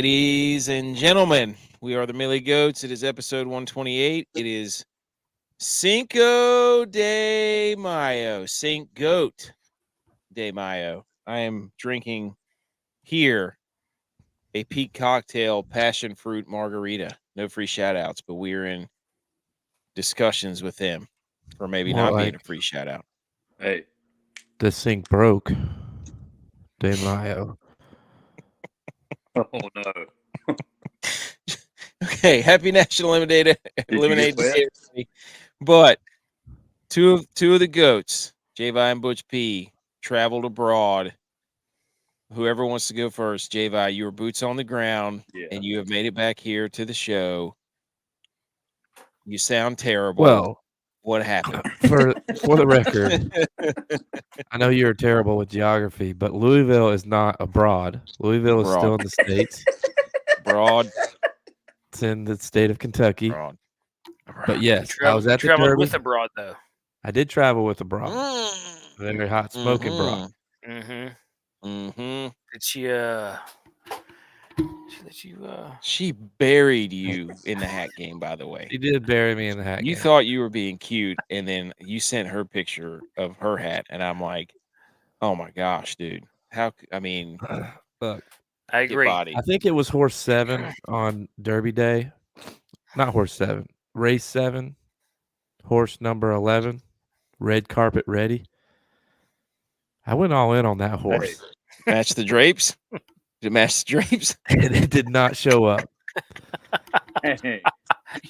Ladies and gentlemen, we are the Millie Goats. It is episode 128. It is Cinco de Mayo, Saint Goat de Mayo. I am drinking here a peak cocktail passion fruit margarita. No free shout outs, but we are in discussions with them for maybe More not like being a free shout out. Hey, the sink broke. De Mayo. oh no! Okay, happy National Lemonade get wet? Day, everybody. But two of the goats, J.Vi and Butch P, traveled abroad. Whoever wants to go first, J.Vi, you were boots on the ground, and you have made it back here to the show. You sound terrible. Well, what happened? for the record, I know you're terrible with geography, but Louisville is not abroad. Louisville is still in the States. Broad. It's in the state of Kentucky. Broad. But yes, I was at the traveled Derby. with abroad though. I did travel with abroad. Very hot smoking broad. She buried you in the hat game, by the way. She did bury me in the hat game. You thought you were being cute, and then you sent her picture of her hat, and I'm like, oh my gosh, dude. Look, I agree. I think it was horse 7 on Derby day. Not horse 7. Race 7. Horse number 11. Red carpet ready. I went all in on that horse. Match the drapes? Did it match the drapes? And it did not show up. Hey.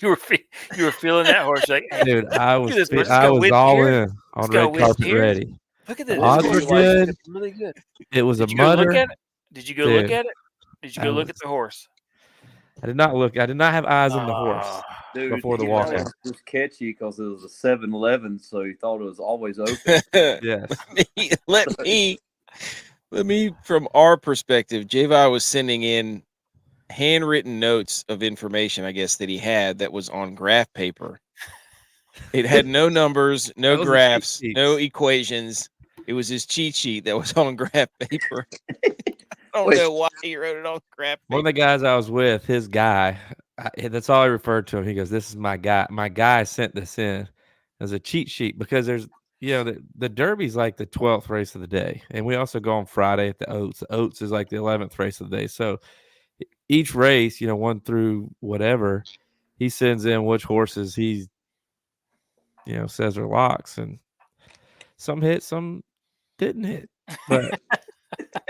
You were feeling that horse like, Dude, I was I was all here. in on red carpet ready. Look at this. Odds were good. It's really good. It was Did a you go mutter. look at it? Did you go Dude, look at it? Did you go look at the horse? I did not look. I did not have eyes on the horse before the walkout. It was catchy because it was a 7-Eleven, so you thought it was always open. Yes. Let me, from our perspective, J.Vi was sending in handwritten notes of information, I guess, that he had that was on graph paper. It had no numbers, no graphs, no equations. It was his cheat sheet that was on graph paper. I don't know why he wrote it on graph paper. One of the guys I was with, his guy, that's all I referred to him. He goes, "This is my guy. My guy sent this in as a cheat sheet because there's, the Derby's like the 12th race of the day. And we also go on Friday at the Oats. The Oats is like the 11th race of the day. So each race, 1 through whatever, he sends in which horses he, says are locks. And some hit, some didn't hit. But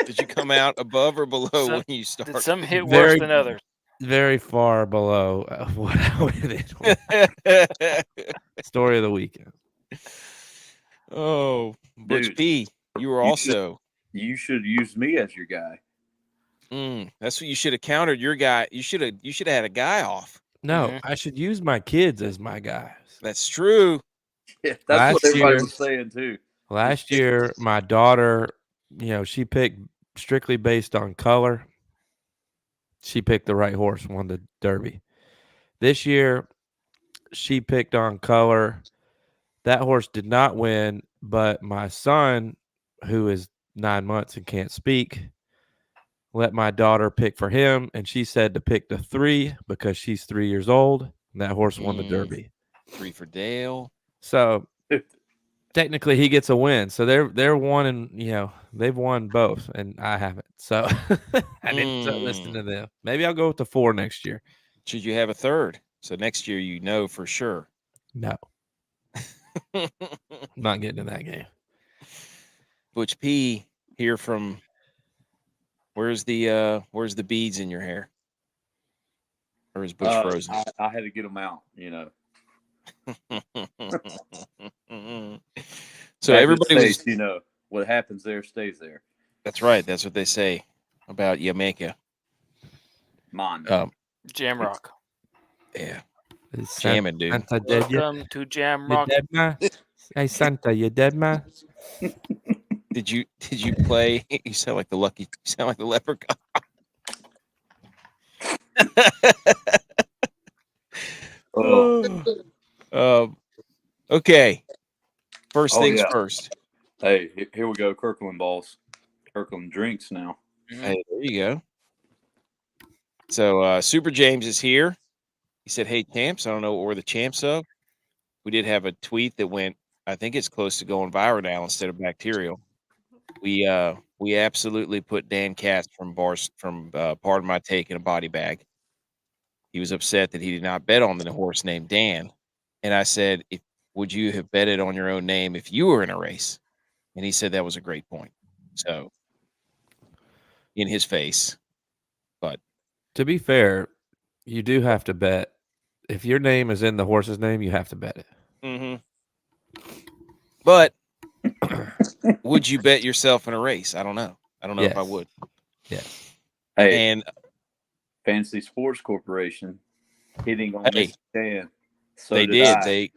did you come out above or below when you started? Did some hit worse than others? Very far below what I went in. Story of the weekend. Oh, Butch P, you were also. You should use me as your guy. That's what you should have countered your guy. You should have had a guy off. No, I should use my kids as my guys. That's true. Yeah, that's what everybody was saying too. Last year, my daughter, she picked strictly based on color. She picked the right horse, won the Derby. This year, she picked on color. That horse did not win, but my son, who is 9 months and can't speak, let my daughter pick for him, and she said to pick the 3 because she's 3 years old, and that horse won the Derby. 3 for Dale. So technically, he gets a win. So they're one, and they've won both, and I haven't. So I didn't listen to them. Maybe I'll go with the 4 next year. Should you have a 3rd? So next year, for sure. No, not getting in that game. Butch P here from. Where's the beads in your hair? Or is Butch frozen? I had to get them out, So everybody was, what happens there stays there. That's right. That's what they say about Jamaica. Jamrock. Yeah. Jamming, dude. Welcome to Jamrock. Hey Santa, you dead, man? Did you play? You sound like the leprechaun. Okay. First things first. Hey, here we go. Kirkland balls. Kirkland drinks now. Hey, there you go. So Super James is here. He said, "Hey champs, I don't know what we're the champs of." We did have a tweet that went, I think it's close to going viral now instead of bacterial. We absolutely put Dan Katz from Pardon My Take in a body bag. He was upset that he did not bet on the horse named Dan, and I said, "Would you have betted on your own name if you were in a race?" And he said that was a great point. So, in his face, but To be fair, you do have to bet. If your name is in the horse's name, you have to bet it. But would you bet yourself in a race? I don't know. I don't know if I Yes. would. Yes. Hey, And Fantasy Sports Corporation hitting on Hey, Mr. Dan. So they did did. I.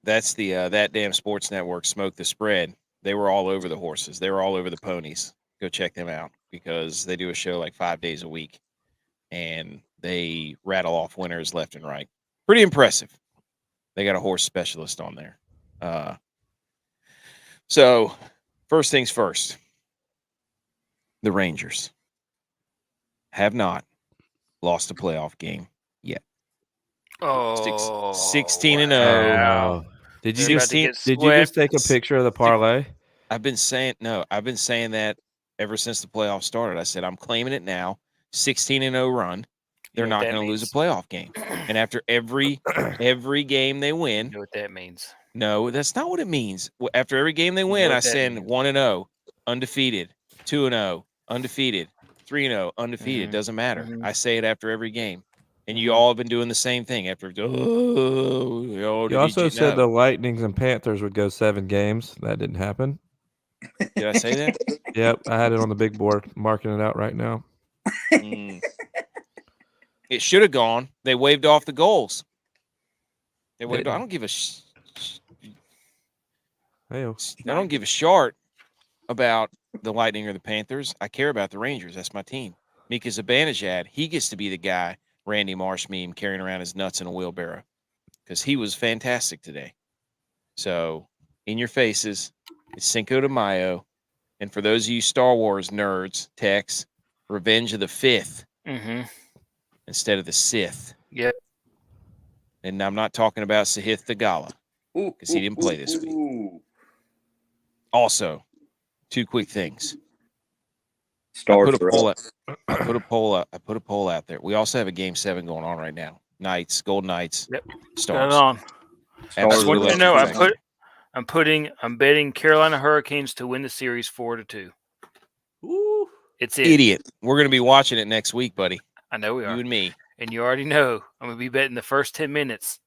That's the that damn sports network smoked the spread. They were all over the horses. They were all over the ponies. Go check them out because they do a show like 5 days a week, and they rattle off winners left and right. Pretty impressive. They got a horse specialist on there. So first things first, the Rangers have not lost a playoff game yet. Oh, 16-0. wow. Did They're you about to get did you just swept. take a picture of the parlay? I've been saying that ever since the playoffs started. I said I'm claiming it now. 16-0 run. They're You know what not that going to lose a means? playoff game. And after every game they You win, know what that means? no, that's not what it means. After every game they You know win, what I that send means. 1-0, undefeated, 2-0, undefeated, 3-0, undefeated. Mhm, Doesn't matter. mhm. I say it after every game. And you Mhm. all have been doing the same thing after. You also said the Lightnings and Panthers would go 7 games. That didn't happen. Did I say that? Yep, I had it on the big board, marking it out right now. Mm. It should have gone. They waved off the goals. They waved. I don't give a. Hey-o. I don't give a shart about the Lightning or the Panthers. I care about the Rangers. That's my team. Mika Zibanejad, he gets to be the guy Randy Marsh meme carrying around his nuts in a wheelbarrow because he was fantastic today. So, in your faces, it's Cinco de Mayo. And for those of you Star Wars nerds, Tex, Revenge of the Fifth Mhm. instead of the Sith. Yep. And I'm not talking about Sahith Thagala because he didn't play this week. Ooh. Also, 2 quick things. Stars I put are up. I put a poll out there. We also have a game 7 going on right now. Knights, Golden Knights, Yep. Got Stars. it on. Stars Absolute are Want you to up. know, electric match. I'm betting Carolina Hurricanes to win the series 4-2. Ooh. It's it. Idiot. We're going to be watching it next week, buddy. I know we You are. and me. And you already know I'm going to be betting the first 10 minutes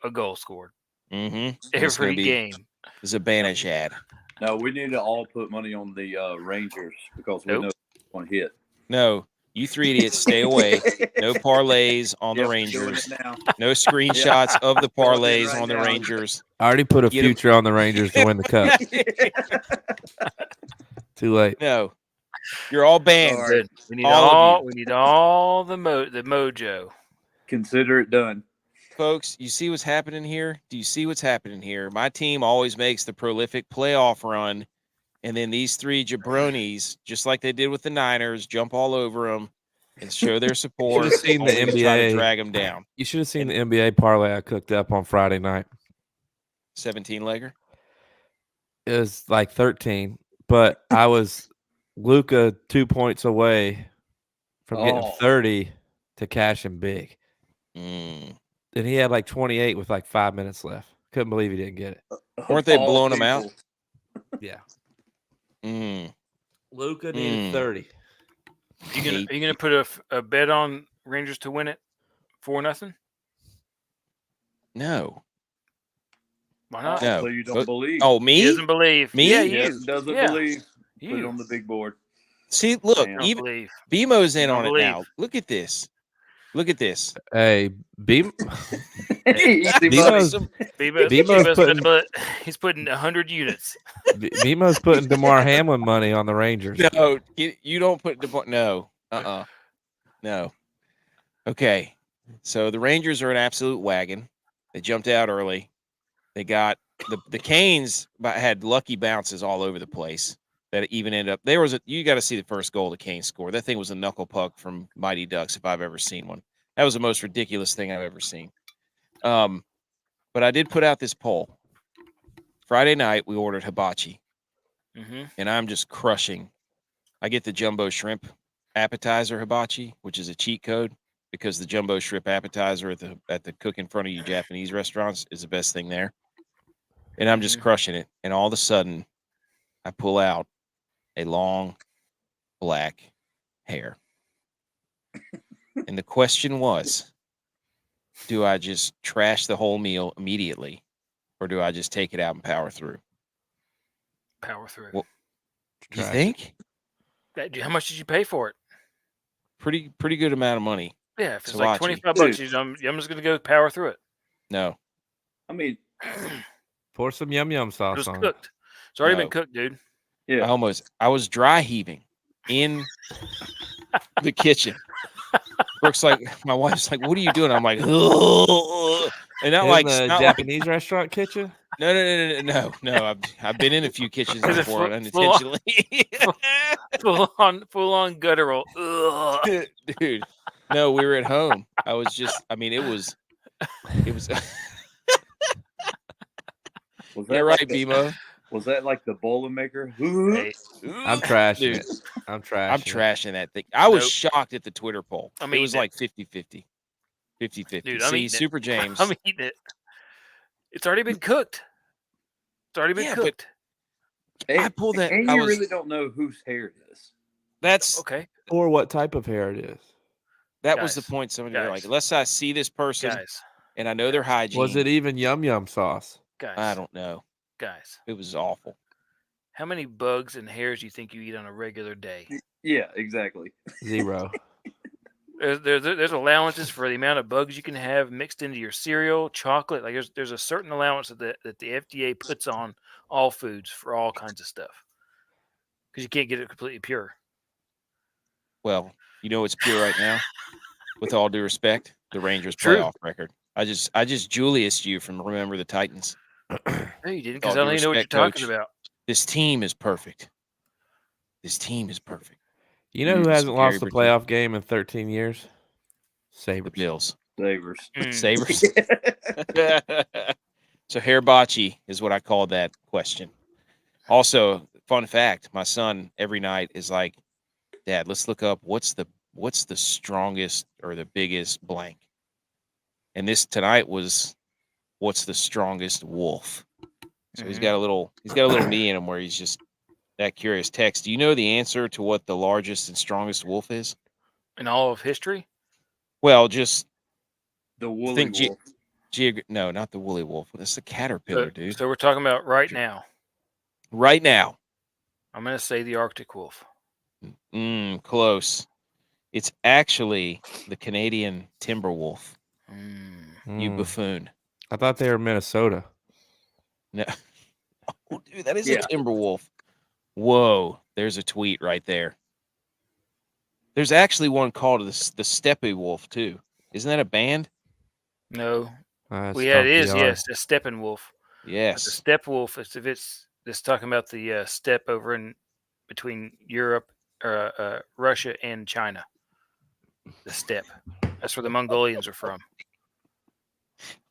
a goal scored. Mm-hmm. It's going Every to be game. Zibanejad. No, we need to all put money on the Rangers because we Nope. know it's going to hit. No, you 3 idiots, stay away. No parlays on the Yep, Rangers. doing it now. No screenshots of the Doing it parlays right on the now. Rangers. I already put a Get 'em. future on the Rangers to win the cup. Too late. No. You're all banned. Sorry. Good. We need All of all. you. We need all the mojo. Consider it done. Folks, you see what's happening here? Do you see what's happening here? My team always makes the prolific playoff run, and then these 3 jabronis, just like they did with the Niners, jump all over them and show their support. Should've seen the only to try to NBA. drag them down. You should have seen the NBA parlay I cooked up on Friday night. 17-legger. It was like 13, but I was Luka 2 points away from getting 30 to cash him big. Mm. And he had like 28 with like 5 minutes left. Couldn't believe he didn't get it. Weren't they All blowing him out? people. Yeah. Mm. Luka needed 30. Are you gonna put a bet on Rangers to win it 4-0? No. Why not? No. So you don't believe. Oh, He me? doesn't believe. Me? Yeah, Yes, you. doesn't Yeah. believe. Put it You. on the big board. See, look, Damn. Don't even believe. BMO's in Don't on it believe. now. Look at this. Look at this. Hey, Easy Bemo's- money. Bemo's He's putting 100 units. Bemo's putting DeMar Hamlin money on the Rangers. No, you don't put no. No. Okay. So the Rangers are an absolute wagon. They jumped out early. They got the Canes had lucky bounces all over the place. that even ended up. You got to see the first goal that Kane scored. That thing was a knuckle puck from Mighty Ducks if I've ever seen one. That was the most ridiculous thing I've ever seen. But I did put out this poll. Friday night we ordered hibachi, and I'm just crushing. I get the jumbo shrimp appetizer hibachi, which is a cheat code because the jumbo shrimp appetizer at the cook in front of you Japanese restaurants is the best thing there. And I'm just crushing it. And all of a sudden, I pull out a long black hair. And the question was, do I just trash the whole meal immediately, or do I just take it out and power through? Power through. Well, you Trash think? How much did you pay for it? Pretty good amount of money. Yeah, if it's Sriracha. like $25, I'm just gonna go power through it. No. I mean, Pour some yum yum It sauce was on. cooked. It's already No. been cooked, dude. yeah. I was dry heaving in the kitchen. Brooke's like, my wife's like, what are you doing? I'm like, ugh. And not In like the not Japanese restaurant kitchen. No. I've been in a few kitchens Is it before full- unintentionally. full on guttural. Ugh. Dude, no, we were at home. I was just, I mean, it was. Was Yeah, like right, BMO. Was that like the Boilermaker? Hey, I'm trashing Dude, it. I'm trashing. I'm trashing that thing. I was Nope. shocked at the Twitter poll. I'm It was eating like 50-50. 50-50. Dude, I'm See, eating it. Super James. I'm eating it. It's already been cooked. It's already been Yeah, but cooked. I pulled that. And I you was, really don't know whose hair it is. That's Okay, Or what type of hair it is. that was the guys, point. Somebody were like, guys. unless I see this person guys, and I know their hygiene. Was it even yum yum sauce? guys. I don't know. Guys, It was awful. how many bugs and hairs do you think you eat on a regular day? Yeah, exactly. 0. There's allowances for the amount of bugs you can have mixed into your cereal, chocolate. Like there's a certain allowance that the FDA puts on all foods for all kinds of stuff because you can't get it completely pure. Well, you know what's pure right now? With all due respect, the Rangers True. playoff record. I just Julius'd you from Remember the Titans. No, you didn't, All because I due don't even know what you're respect, talking Coach. about. This team is perfect. You know who Some hasn't Gary lost a Bridges. playoff game in 13 years? The Sabres. Bills. Savers. Sabres. So hibachi is what I call that question. Also, fun fact, my son every night is like, Dad, let's look up what's the strongest or the biggest blank. And this tonight was what's the strongest wolf. So he's got a little me in him where he's just that curious. Tex, do you know the answer to what the largest and strongest wolf is? In all of history? Well, just The woolly think wolf. no, not the woolly wolf. That's the caterpillar, dude. So we're talking about right now. Right now. I'm going to say the Arctic wolf. Close. It's actually the Canadian timber wolf. You buffoon. I thought they were Minnesota. No. Oh, dude, that is a timber wolf. Whoa, there's a tweet right there. There's actually one called the Steppe Wolf too. Isn't that a band? No. Well, It is, yes, the Steppenwolf. Yes. But the steppe wolf is if it's talking about the steppe over in between Europe, Russia and China. The steppe. That's where the Mongolians are from.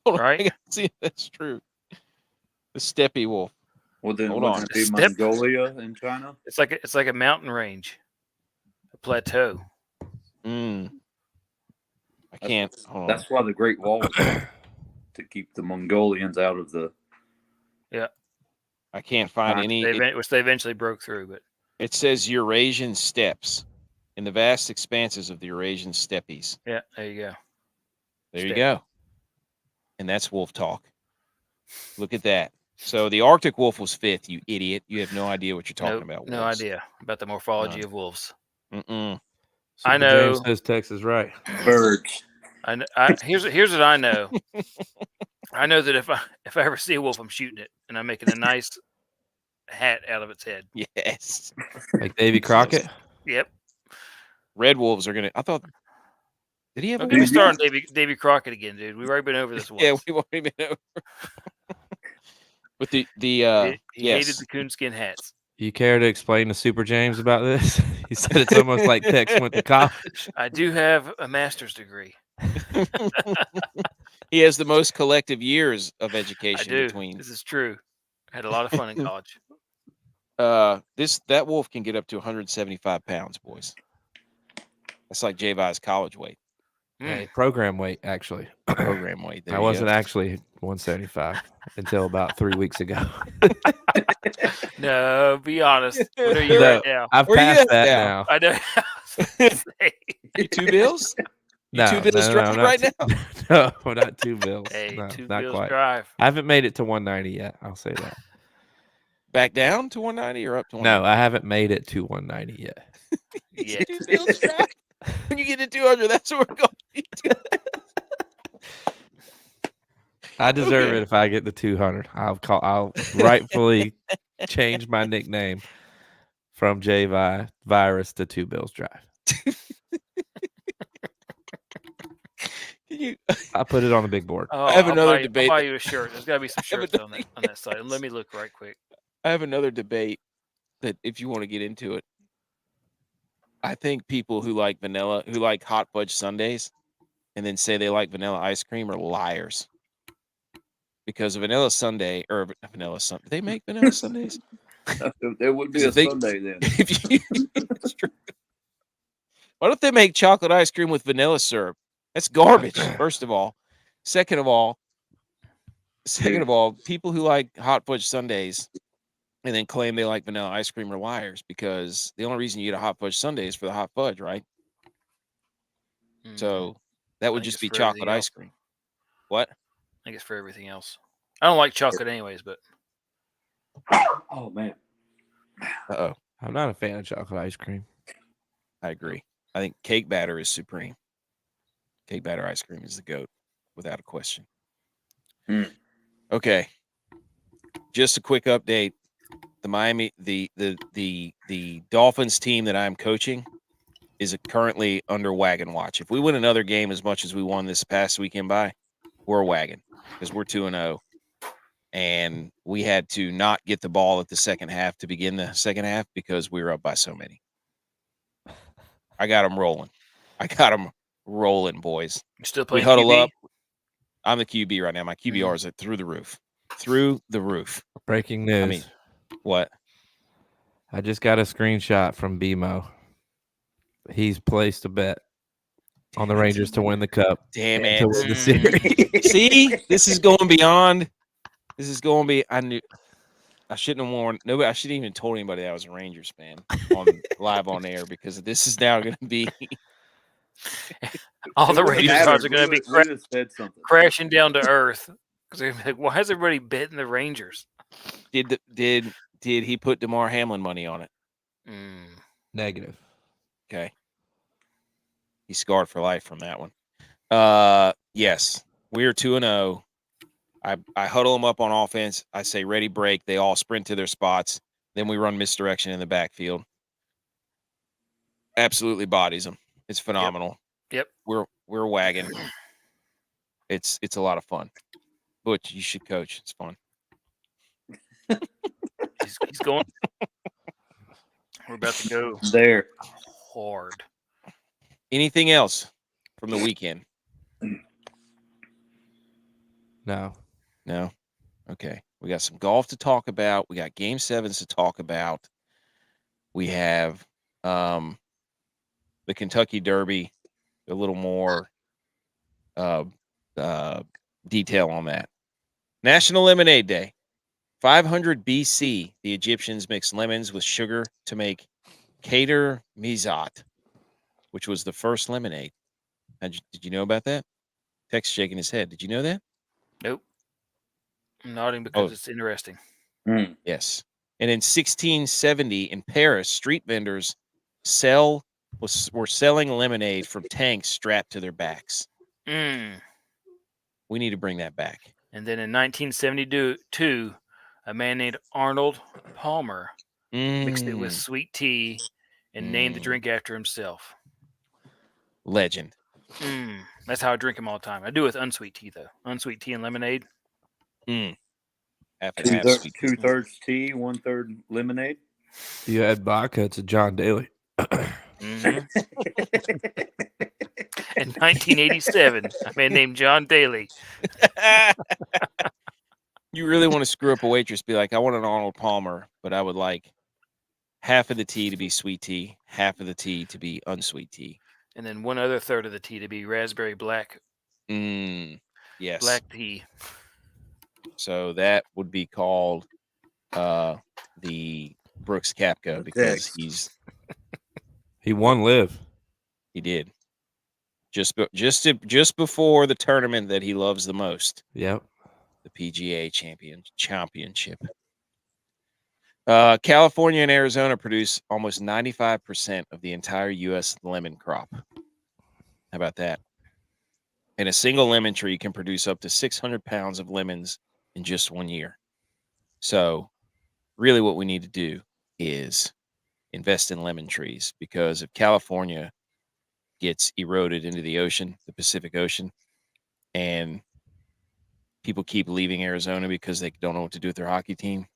Right? See if that's true. The Steppe Wolf. Well, then Hold wouldn't on. it be Mongolia in China? It's like a mountain range, a plateau. I can't. That's why the Great Wall was built, to keep the Mongolians out of the. Yeah. I can't find any. Which they eventually broke through, but it says Eurasian steppes in the vast expanses of the Eurasian steppes. yeah, there you go. There you go. And that's wolf talk. Look at that. So the Arctic wolf was 5th, you idiot. You have no idea what you're talking about. No wolves. idea about the morphology of wolves. Mm-mm. Super I know. James says Texas right. Birds. Here's what I know. I know that if I ever see a wolf, I'm shooting it, and I'm making a nice hat out of its head. Yes. Like Davy Crockett. Yep. Red wolves are gonna. I thought. Did he have? Don't get me started on Davy Crockett again, dude. We've already been over this once. Yeah, we've already been over. But he hated the coonskin hats. You care to explain to Super James about this? He said it's almost like Tex went to college. I do have a master's degree. He has the most collective years of I education do. between. This is true. I had a lot of fun in college. That wolf can get up to 175 pounds, boys. That's like J.V.'s college weight, Hey, program weight, actually. program weight. There I you wasn't go. actually 175 until about 3 weeks ago. No, be honest. What are you No, right now? I've Where you passed at that now? now. I know. You two bills? You No, two bills no, driving not right two- now? No, we're not 2 bills. Hey, No, 2 not bills quite. drive. I haven't made it to 190 yet. I'll say that. Back down to 190 or up to 190? No, I haven't made it to 190 yet. Yeah. 2 bills drive. When you get to 200, that's what we're going. I deserve Okay. it if I get to 200. I'll rightfully change my nickname from Virus to 2 Bills Drive. I put it on the big board. Oh, I have I'll another buy, debate I'll buy that- you a shirt. There's got to be some have shirts on that site. Let me look right quick. I have another debate that if you want to get into it, I think people who like vanilla, who like hot fudge sundaes, and then say they like vanilla ice cream are liars. Because a vanilla sundae or a vanilla sundae, do they make vanilla sundaes? There would be Is a it they- Sunday then. If you, it's true. Why don't they make chocolate ice cream with vanilla syrup? That's garbage. First of all, second of all, people who like hot fudge sundaes and then claim they like vanilla ice cream are liars because the only reason you eat a hot fudge sundae is for the hot fudge, right? Mhm. So that would think just it's be for everything chocolate ice else. cream. What? I think it's for everything else. I don't like chocolate anyways, but Oh man. Uh-oh. I'm not a fan of chocolate ice cream. I agree. I think cake batter is supreme. Cake batter ice cream is the GOAT, without a question. Okay. Just a quick update. The Dolphins team that I'm coaching is currently under wagon watch. If we win another game as much as we won this past weekend we're a wagon because we're 2-0. And we had to not get the ball at the second half to begin the second half because we were up by so many. I got them rolling. Boys. you're still We playing huddle QB? up. I'm the QB right now. My QBR is through the roof. Through the roof. Breaking news. I mean, what? I just got a screenshot from BMO. He's placed a bet on the Rangers to win the cup. Damn and it. to win the series. See, this is going beyond. I knew I shouldn't have warned nobody. I shouldn't even told anybody that I was a Rangers fan live on air because this is now going to be All the It wouldn't Rangers matter. cards are going to be We would have said something. crashing down to earth because they're gonna be like, "Why is everybody betting the Rangers?" did he put DeMar Hamlin money on it? Negative. Okay. He's scarred for life from that one. Yes, we are 2-0. I huddle them up on offense. I say ready, break. They all sprint to their spots. Then we run misdirection in the backfield. Absolutely bodies them. It's phenomenal. Yep. We're wagging. It's a lot of fun. Butch, you should coach. It's fun. He's going. We're about to go There. hard. Anything else from the weekend? No. No? Okay. We got some golf to talk about. We got game 7s to talk about. We have the Kentucky Derby, a little more detail on that. National Lemonade Day. 500 BC, the Egyptians mixed lemons with sugar to make Kader Mizat, which was the first lemonade. Did you know about that? Tex shaking his head. Did you know that? Nope. I'm nodding because it's interesting. Yes. And in 1670 in Paris, street vendors were selling lemonade from tanks strapped to their backs. We need to bring that back. And then in 1972, a man named Arnold Palmer mixed it with sweet tea and named the drink after himself. Legend. That's how I drink them all the time. I do with unsweet tea, though. Unsweet tea and lemonade. Two-thirds tea, 1/3 lemonade. You had vodka. It's a John Daly. Mhm. In 1987, a man named John Daly. You really want to screw up a waitress? Be like, I want an Arnold Palmer, but I would like half of the tea to be sweet tea, half of the tea to be unsweet tea. And then 1/3 of the tea to be raspberry black Yes. tea. So that would be called the Brooks Koepka because he won live. He did. Just before the tournament that he loves the most. Yep. The PGA Championship. California and Arizona produce almost 95% of the entire U.S. lemon crop. How about that? And a single lemon tree can produce up to 600 pounds of lemons in just 1 year. So really what we need to do is invest in lemon trees, because if California gets eroded into the ocean, the Pacific Ocean, and people keep leaving Arizona because they don't know what to do with their hockey team,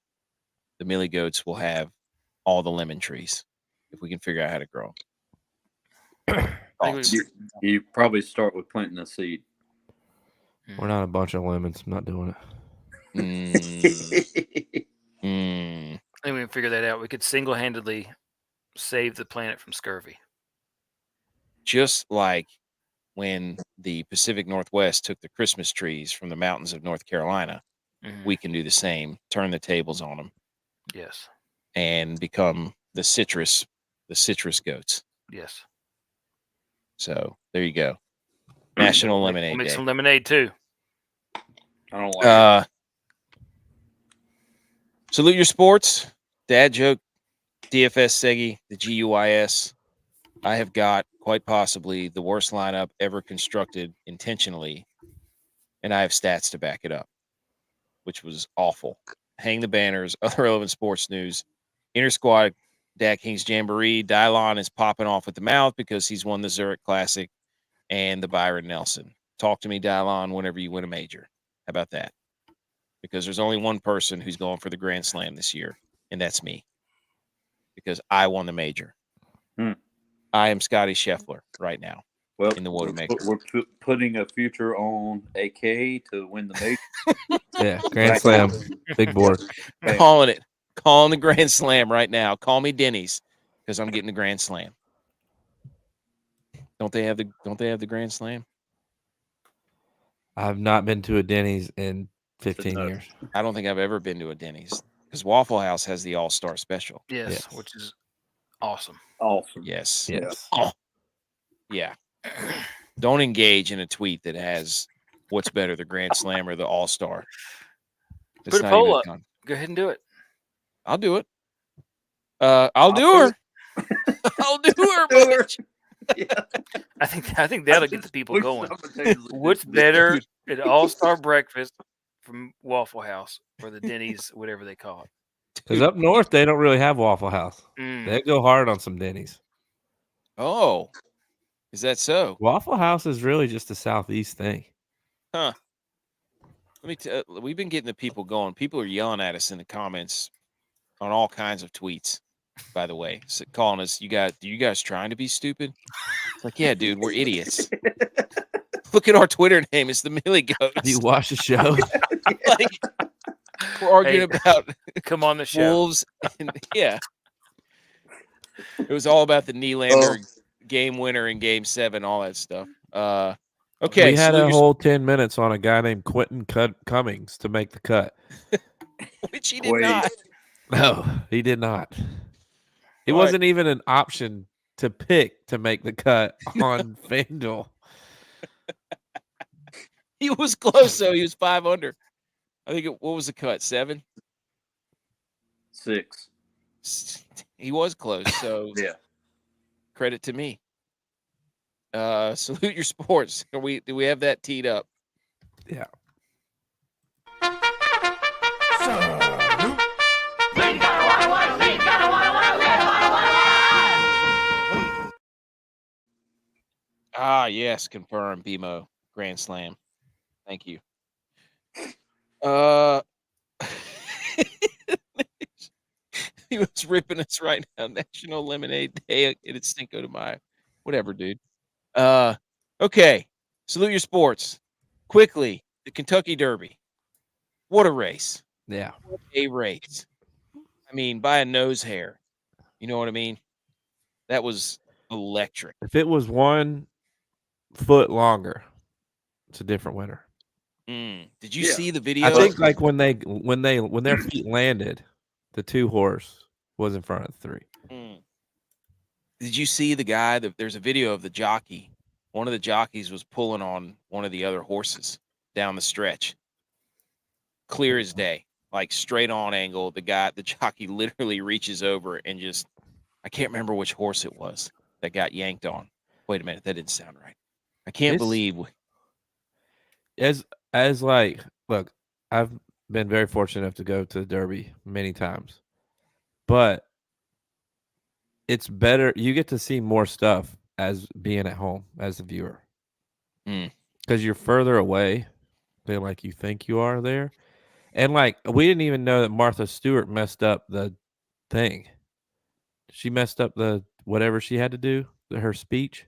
the Millie Goats will have all the lemon trees if we can figure out how to grow them. You probably start with planting a seed. We're not a bunch of lemons. I'm not doing it. I think we can figure that out. We could single-handedly save the planet from scurvy. Just like when the Pacific Northwest took the Christmas trees from the mountains of North Carolina, we can do the same, turn the tables on them. Yes. And become the citrus goats. Yes. So there you go. National Lemonade We'll make Day. some lemonade too. I don't like it. Salute your sports. Dad joke. DFS Seggy, the G.U.Y.S. I have got quite possibly the worst lineup ever constructed intentionally, and I have stats to back it up, which was awful. Hang the banners, other relevant sports news. Inter-squad DraftKings Jamboree. Dylon is popping off at the mouth because he's won the Zurich Classic and the Byron Nelson. Talk to me, Dylon, whenever you win a major. How about that? Because there's only one person who's going for the Grand Slam this year, and that's me. Because I won the major. I am Scotty Scheffler right now. Well, in the Watermaker. We're putting a future on AK to win the major. Yeah, Grand Slam, big board. Calling the Grand Slam right now. Call me Denny's because I'm getting the Grand Slam. Don't they have the Grand Slam? I've not been to a Denny's in 15 years. I don't think I've ever been to a Denny's because Waffle House has the All-Star Special. Yes, which is awesome. Awesome. Yes. Oh. Yeah. Don't engage in a tweet that has what's better, the Grand Slam or the All-Star. Put a poll up. Go ahead and do it. I'll do it. I'll do her. I'll do her, bitch. Yeah. I think that'll get the people going. What's better, an All-Star breakfast from Waffle House or the Denny's, whatever they call it? Because up north, they don't really have Waffle House. They go hard on some Denny's. Oh, is that so? Waffle House is really just a Southeast thing. Huh. Let me tell you, we've been getting the people going. People are yelling at us in the comments on all kinds of tweets, by the way. So calling us, you guys trying to be stupid? It's like, yeah, dude, we're idiots. Look at our Twitter name. It's the Millie Goats. Do you watch the show? Like, we're arguing about come on the show. Wolves. And, yeah. It was all about the Nylander game winner in Game 7, all that stuff. Okay. We had a whole 10 minutes on a guy named Quentin Cummings to make the cut. Which he did not. No, he did not. He wasn't even an option to pick to make the cut on FanDuel. He was close, though. He was 5 under. I think what was the cut? 7? 6. He was close, so yeah. Credit to me. Salute your sports. Do we have that teed up? Yeah. Ah, yes, confirmed. BMO Grand Slam. Thank you. You was ripping us right now. National Lemonade Day. It's Cinco de Mayo. Whatever, dude. Okay. Salute your sports. Quickly, the Kentucky Derby. What a race. Yeah. What a race. I mean, by a nose hair. You know what I mean? That was electric. If it was 1 foot longer, it's a different winner. Did you Yeah. see the video? I think like when their feet landed, the 2 horse was in front of the 3. Did you see the guy? There's a video of the jockey. One of the jockeys was pulling on one of the other horses down the stretch. Clear as day, like straight on angle. The jockey literally reaches over and just, I can't remember which horse it was that got yanked on. Wait a minute, that didn't sound right. I can't believe. As like, look, I've been very fortunate enough to go to the Derby many times, but it's better. You get to see more stuff as being at home as a viewer because you're further away than like you think you are there. And like, we didn't even know that Martha Stewart messed up the thing. She messed up the whatever she had to do, her speech.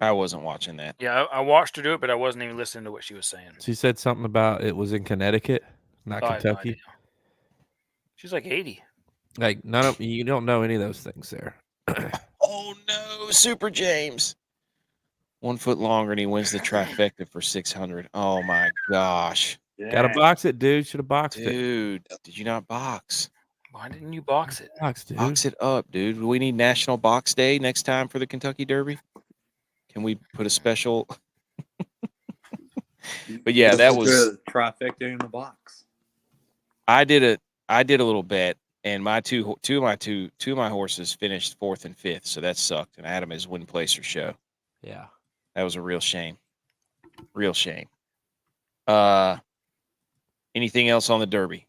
I wasn't watching that. Yeah, I watched her do it, but I wasn't even listening to what she was saying. She said something about it was in Connecticut, not I have no Kentucky. idea. She's like 80. Like none of you don't know any of those things there. Oh no, Super James. 1 foot longer and he wins the trifecta for 600. Oh my gosh. Gotta box it, dude. Should have boxed it. Dude, did you not box? Why didn't you box it? Box, dude. Box it up, dude. We need National Box Day next time for the Kentucky Derby. Can we put a special? But yeah, that was a trifecta in the box. I did a little bet, and my two of my horses finished 4th and 5th, so that sucked. And I had them as win, place, or show. Yeah. That was a real shame. Real shame. Anything else on the Derby?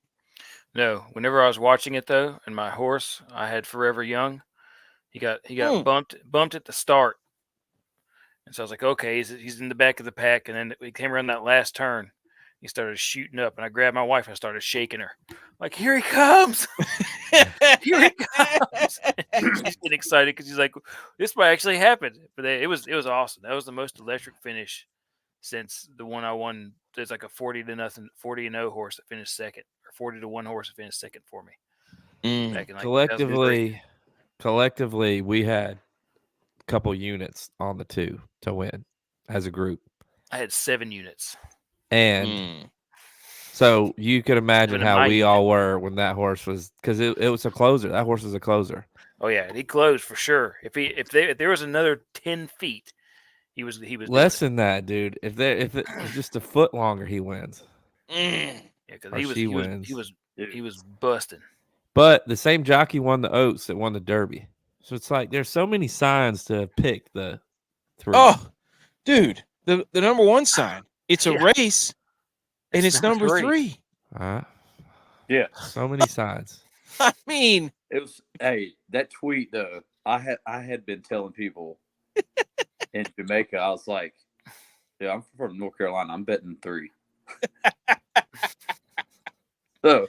No. Whenever I was watching it though, and my horse, I had Forever Young. He got bumped at the start, and so I was like, okay, he's in the back of the pack, and then we came around that last turn. He started shooting up, and I grabbed my wife and I started shaking her, like, here he comes, here he comes. She's getting excited because she's like, this might actually happen. But it was awesome. That was the most electric finish since the one I won. There's like a 40-0 horse that finished second, or 40-1 horse that finished second for me. Back in like 2003. Collectively, we had a couple units on the 2 to win as a group. I had 7 units. And so you could imagine how we all were when that horse was, because it was a closer. That horse was a closer. Oh yeah, he closed for sure. If there was another 10 feet, he was less than that, dude. If it was just a foot longer, he wins. Yeah, because he was busting. But the same jockey won the Oaks that won the Derby. So it's like there's so many signs to pick the 3. Oh, dude, the number 1 sign. It's a race, and it's number 3. Yeah, so many signs. I mean, it was. Hey, that tweet though. I had been telling people in Jamaica. I was like, "Yeah, I'm from North Carolina. I'm betting 3." So,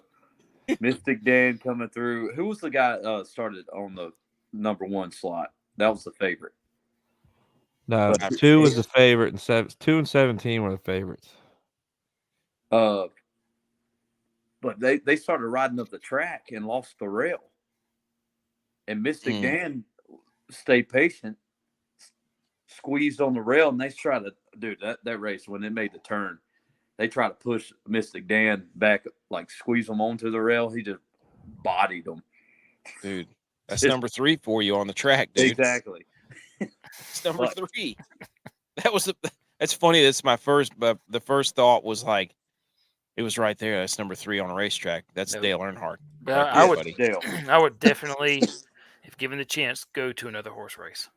Mystic Dan coming through. Who was the guy started on the number 1 slot? That was the favorite. No, 2 was the favorite, and 2 and 17 were the favorites. But they started riding up the track and lost the rail. And Mystic Dan stayed patient, squeezed on the rail, and they tried to do that race when they made the turn. They tried to push Mystic Dan back, like squeeze him onto the rail. He just bodied them. Dude, that's number 3 for you on the track, dude. Exactly. It's number 3. That's funny. That's my first, but the first thought was like, it was right there. That's number 3 on a racetrack. That's Dale Earnhardt. I would definitely, if given the chance, go to another horse race.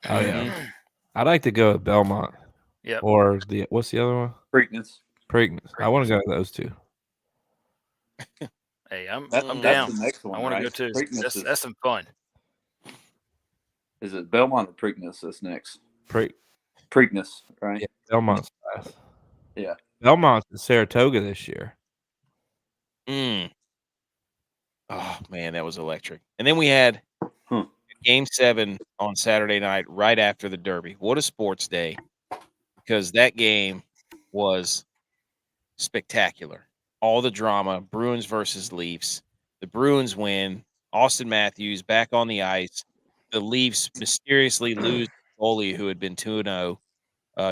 Oh yeah, I'd like to go to Belmont. Yeah. Or what's the other one? Preakness. I want to go to those 2. Hey, I'm that's down. The next one, I want to go too. That's some fun. Is it Belmont or Preakness that's next? Preakness, right? Yeah, Belmont's last. Yeah. Belmont's in Saratoga this year. Oh man, that was electric. And then we had Game 7 on Saturday night, right after the Derby. What a sports day! Because that game was spectacular. All the drama, Bruins versus Leafs. The Bruins win. Austin Matthews back on the ice. The Leafs mysteriously lose goalie who had been 2-0.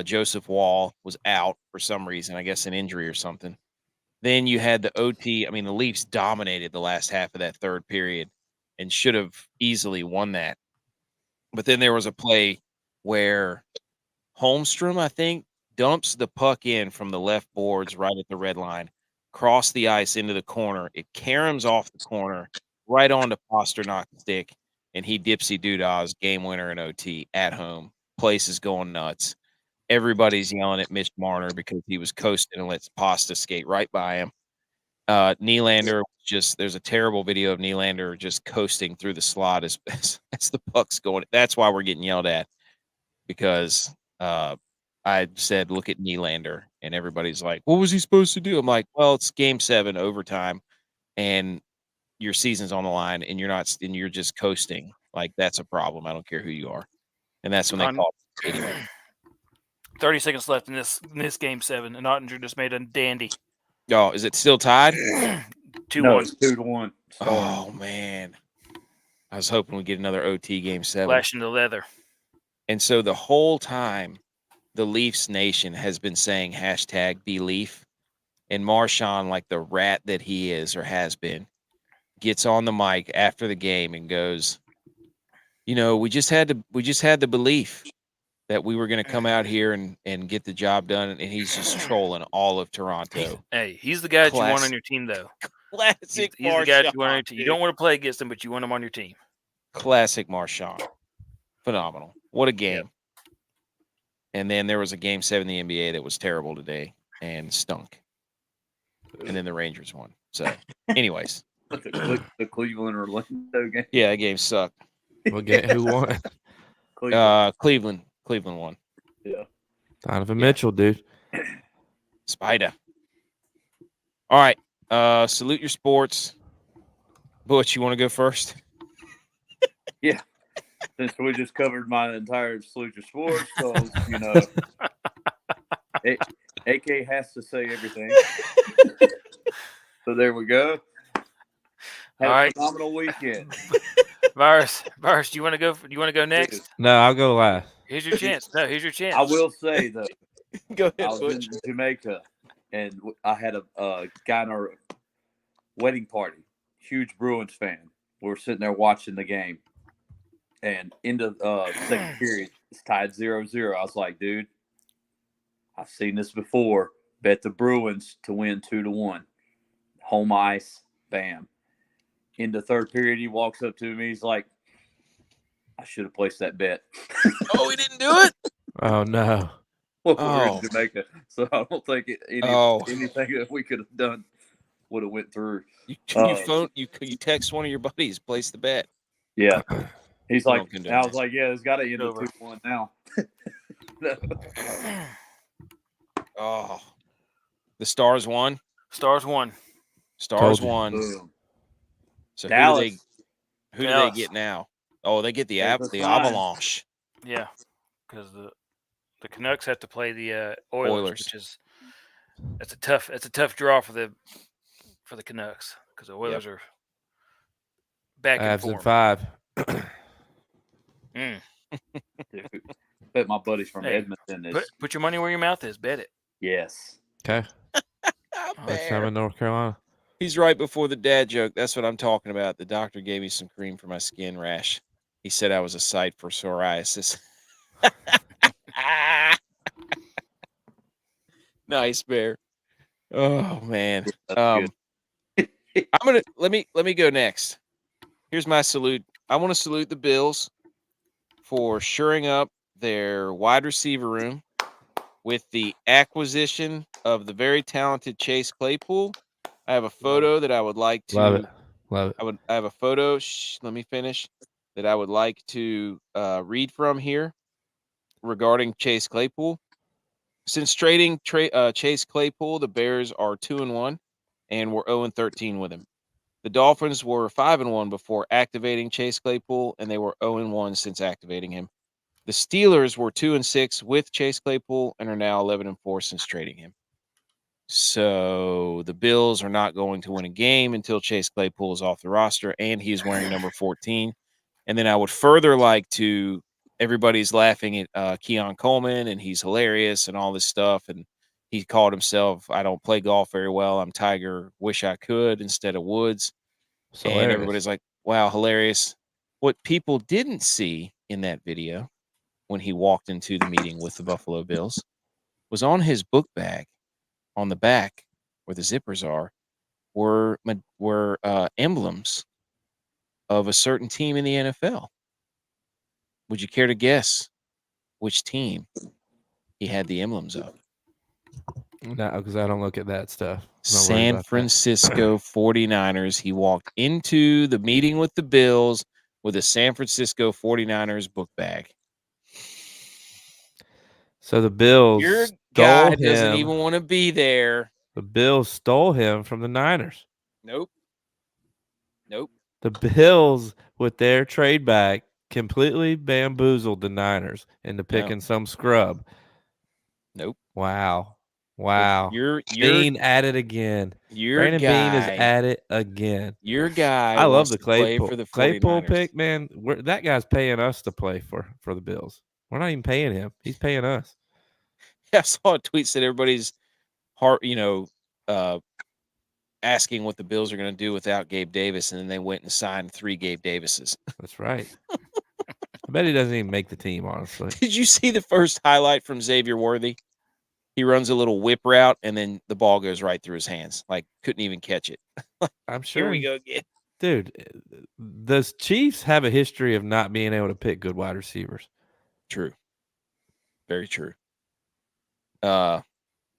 Joseph Wall was out for some reason, I guess an injury or something. Then you had the OT. I mean, the Leafs dominated the last half of that third period and should have easily won that. But then there was a play where Holmstrom, I think, dumps the puck in from the left boards right at the red line, cross the ice into the corner. It caroms off the corner right onto Pasternak's stick, and he dipsy doodahs game winner in OT at home. Place is going nuts. Everybody's yelling at Mitch Marner because he was coasting and let Pasta skate right by him. Nylander there's a terrible video of Nylander just coasting through the slot as the puck's going. That's why we're getting yelled at, because I said, look at Nylander, and everybody's like, what was he supposed to do? I'm like, well, it's Game 7 overtime, and your season's on the line, and you're just coasting. Like, that's a problem. I don't care who you are. And that's when they call it. 30 seconds left in this Game 7, and Ottinger just made a dandy. Oh, is it still tied? 2-1. No, it's 2-1. Oh, man. I was hoping we'd get another OT Game 7. Flashing the leather. And so the whole time, the Leafs Nation has been saying #BeLeaf. And Marchand, like the rat that he is or has been, gets on the mic after the game and goes, we just had the belief that we were going to come out here and get the job done. And he's just trolling all of Toronto. Hey, he's the guy that you want on your team, though. Classic He's the guy that you want on your team. You don't want to play against him, but you want him on your team. Classic Marchand. Phenomenal. What a game. Yep. And then there was a Game 7 in the NBA that was terrible today and stunk. And then the Rangers won. So, anyways. The Cleveland Orlando game. Yeah, that game sucked. What game? Who won? Cleveland. Cleveland won. Yeah. Donovan Mitchell, dude. Spider. All right. Salute your sports. Butch, you want to go first? Yeah. Since we just covered my entire salute your sports, so AK has to say everything. So there we go. Have a phenomenal weekend. Virus, do you want to go? Do you want to go next? No, I'll go last. Here's your chance. No, here's your chance. I will say though, Go ahead, I was Butch. in Jamaica, and I had a guy in our wedding party, huge Bruins fan. We were sitting there watching the game, and into the second period, it's tied 0-0. I was like, dude, I've seen this before. Bet the Bruins to win 2-1. Home ice, bam. In the third period, he walks up to me. He's like, I should have placed that bet. Oh, he didn't do it? Oh, no. Well, we're in Jamaica, so I don't think anything that we could have done would have went through. You text one of your buddies, place the bet. Yeah. He's like, condone I was this. like, yeah, it's got to end over 2-1 now. Oh, the Stars won. Stars won. Told you. Boom. So Dallas. who do they get now? Oh, they get the There's a sign. Avalanche. Yeah, because the Canucks have to play the Oilers, which is it's a tough draw for the Canucks because the Oilers are back in Avs form. in 5. Dude, bet my buddies from Edmonton is. Put your money where your mouth is. Bet it. Yes. Okay. Next time in North Carolina. He's right before the dad joke. That's what I'm talking about. The doctor gave me some cream for my skin rash. He said I was a sight for psoriasis. Nice, Bear. Oh man. That's good. I'm gonna let me go next. Here's my salute. I want to salute the Bills for shoring up their wide receiver room with the acquisition of the very talented Chase Claypool. I have a photo that I would like to Love it. I have a photo. Let me finish. That I would like to read from here regarding Chase Claypool. Since trading Chase Claypool, the Bears are 2-1, and we're 0-13 with him. The Dolphins were 5-1 before activating Chase Claypool, and they were 0-1 since activating him. The Steelers were 2-6 with Chase Claypool and are now 11-4 since trading him. So the Bills are not going to win a game until Chase Claypool is off the roster and he's wearing number 14. And then I would further like to, everybody's laughing at Keon Coleman and he's hilarious and all this stuff. And he called himself, I don't play golf very well. I'm Tiger, wish I could instead of Woods. It's And hilarious. everybody's like, wow, hilarious. What people didn't see in that video when he walked into the meeting with the Buffalo Bills was on his book bag on the back where the zippers are were emblems of a certain team in the NFL. Would you care to guess which team he had the emblems of? No, because I don't look at that stuff. I'm not worried San about that. Francisco 49ers. He walked into the meeting with the Bills with a San Francisco 49ers book bag. So the Bills Your stole guy him. doesn't even want to be there. The Bills stole him from the Niners. Nope. The Bills, with their trade back, completely bamboozled the Niners into picking some scrub. Nope. Wow. Your Bean at it again. Brandon Bean is at it again. Your guy. I love wants the to play Claypool for the 49ers. Claypool pick, man. That guy's paying us to play for the Bills. We're not even paying him. He's paying us. I saw a tweet said everybody's asking what the Bills are going to do without Gabe Davis, and then they went and signed 3 Gabe Davises. That's right. I bet he doesn't even make the team, honestly. Did you see the first highlight from Xavier Worthy? He runs a little whip route, and then the ball goes right through his hands. Like, couldn't even catch it. I'm sure. Here we go again. Dude, the Chiefs have a history of not being able to pick good wide receivers. True. Very true. Tex,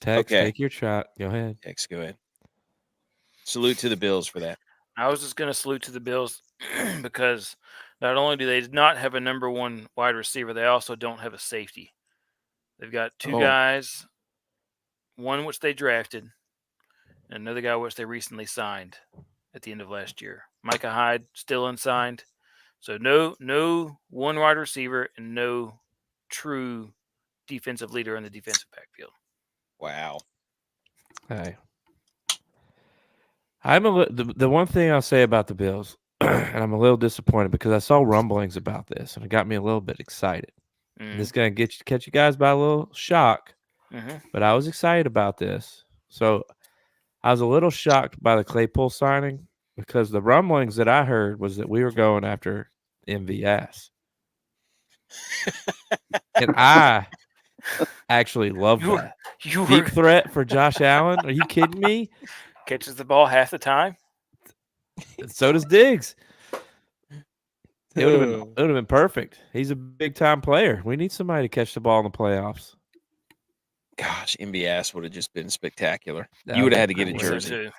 okay. take your shot. Go ahead. Tex, go ahead. Salute to the Bills for that. I was just going to salute to the Bills because not only do they not have a number 1 wide receiver, they also don't have a safety. They've got 2 guys, one which they drafted, and another guy which they recently signed at the end of last year. Micah Hyde still unsigned. So no one wide receiver and no true defensive leader in the defensive backfield. Wow. Hey. The one thing I'll say about the Bills, and I'm a little disappointed because I saw rumblings about this and it got me a little bit excited. This is going to catch you guys by a little shock, but I was excited about this. So I was a little shocked by the Claypool signing because the rumblings that I heard was that we were going after MVS. And I actually love that. Deep threat for Josh Allen. Are you kidding me? Catches the ball half the time. So does Diggs. It would have been perfect. He's a big time player. We need somebody to catch the ball in the playoffs. Gosh, MVS would have just been spectacular. You would have had to get a jersey.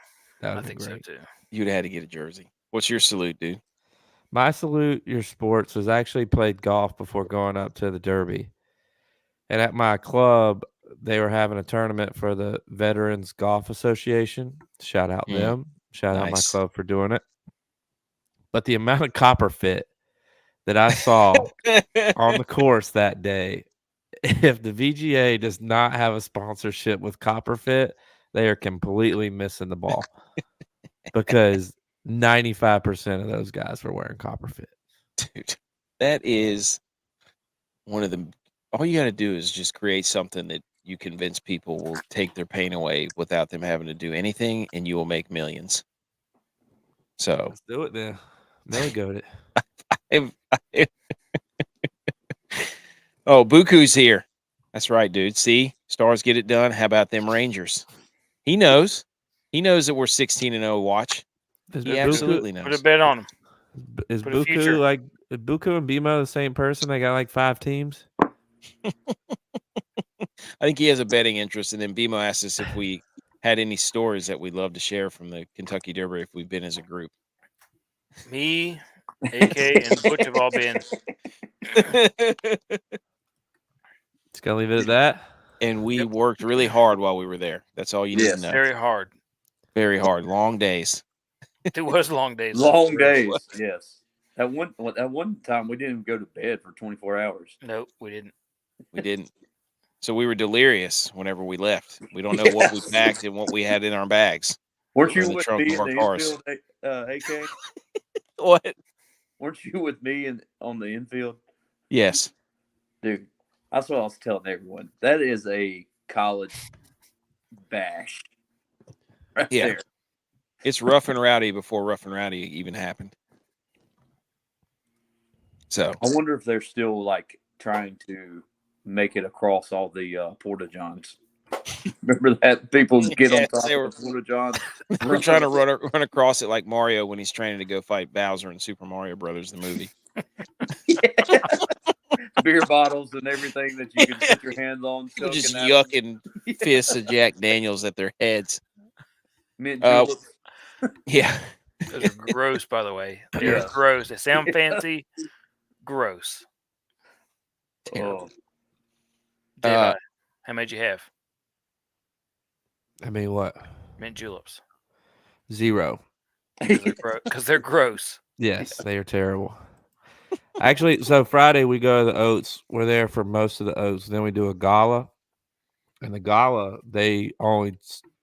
I think so too. You'd have had to get a jersey. What's your salute, dude? My salute, your sports, was actually played golf before going up to the Derby. And at my club, they were having a tournament for the Veterans Golf Association. Shout out them. Shout out my club for doing it. But the amount of copper fit that I saw on the course that day, if the VGA does not have a sponsorship with Copper Fit, they are completely missing the ball because 95% of those guys were wearing Copper Fit. Dude, that is one of the – all you got to do is just create something that you convince people will take their pain away without them having to do anything, and you will make millions. So let's do it then. Millie goat it. Oh, Buku's here. That's right, dude. See, Stars get it done. How about them Rangers? He knows. He knows that we're 16-0. Watch. He absolutely knows. Put a bet on him. Is Buku like Buku and Bimo the same person? They got like 5 teams. I think he has a betting interest, and then Bimo asked us if we had any stories that we'd love to share from the Kentucky Derby if we've been as a group. Me, AK, and Butch have all been. Just gonna leave it at that. And we worked really hard while we were there. That's all you need to know. Very hard. Very hard. Long days. It was long days. Long days, yes. At one time, we didn't even go to bed for 24 hours. Nope, we didn't. We didn't. So we were delirious whenever we left. We don't know what we Yes. packed and what we had in our bags. Weren't Or you in the with trunk me of in our the cars. infield, AK? What? Weren't you with me on the infield? Yes. Dude, that's what I was telling everyone. That is a college bash right Yeah. there. It's rough and rowdy before rough and rowdy even happened. So I wonder if they're still like trying to make it across all the porta johns. Remember that people get on Yes, top they were- of the porta johns? we're trying to run across it like Mario when he's training to go fight Bowser in Super Mario Brothers, the movie. Beer bottles and everything that you can put your hands on. People just soaking out. yucking fists of Jack Daniels at their heads. Mint Uh, juleps. Yeah. Those are gross, by the way. They're Yeah. gross. They sound fancy. Gross. Oh, Dave, how many did you have? I mean, what? Mint juleps. 0. Because they're gross. Yes, they are terrible. Actually, so Friday we go to the Oats. We're there for most of the Oats. Then we do a gala, and the gala they only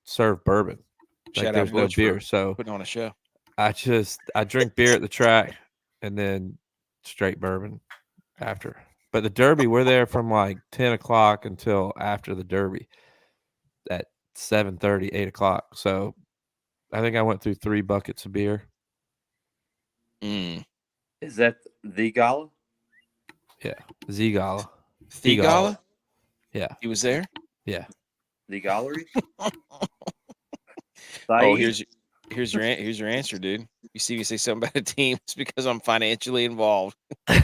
serve bourbon. Like Shout out there's no Butch for beer. So putting on a show. I drink beer at the track, and then straight bourbon after. But the Derby, we're there from like 10 o'clock until after the Derby at 7:30, 8 o'clock. So I think I went through 3 buckets of beer. Mm. is that the gala? Z Gala. The gala? Yeah. He was there? Yeah. The gallery? Oh, here's your answer, dude. You see me say something about a team, it's because I'm financially involved. Well,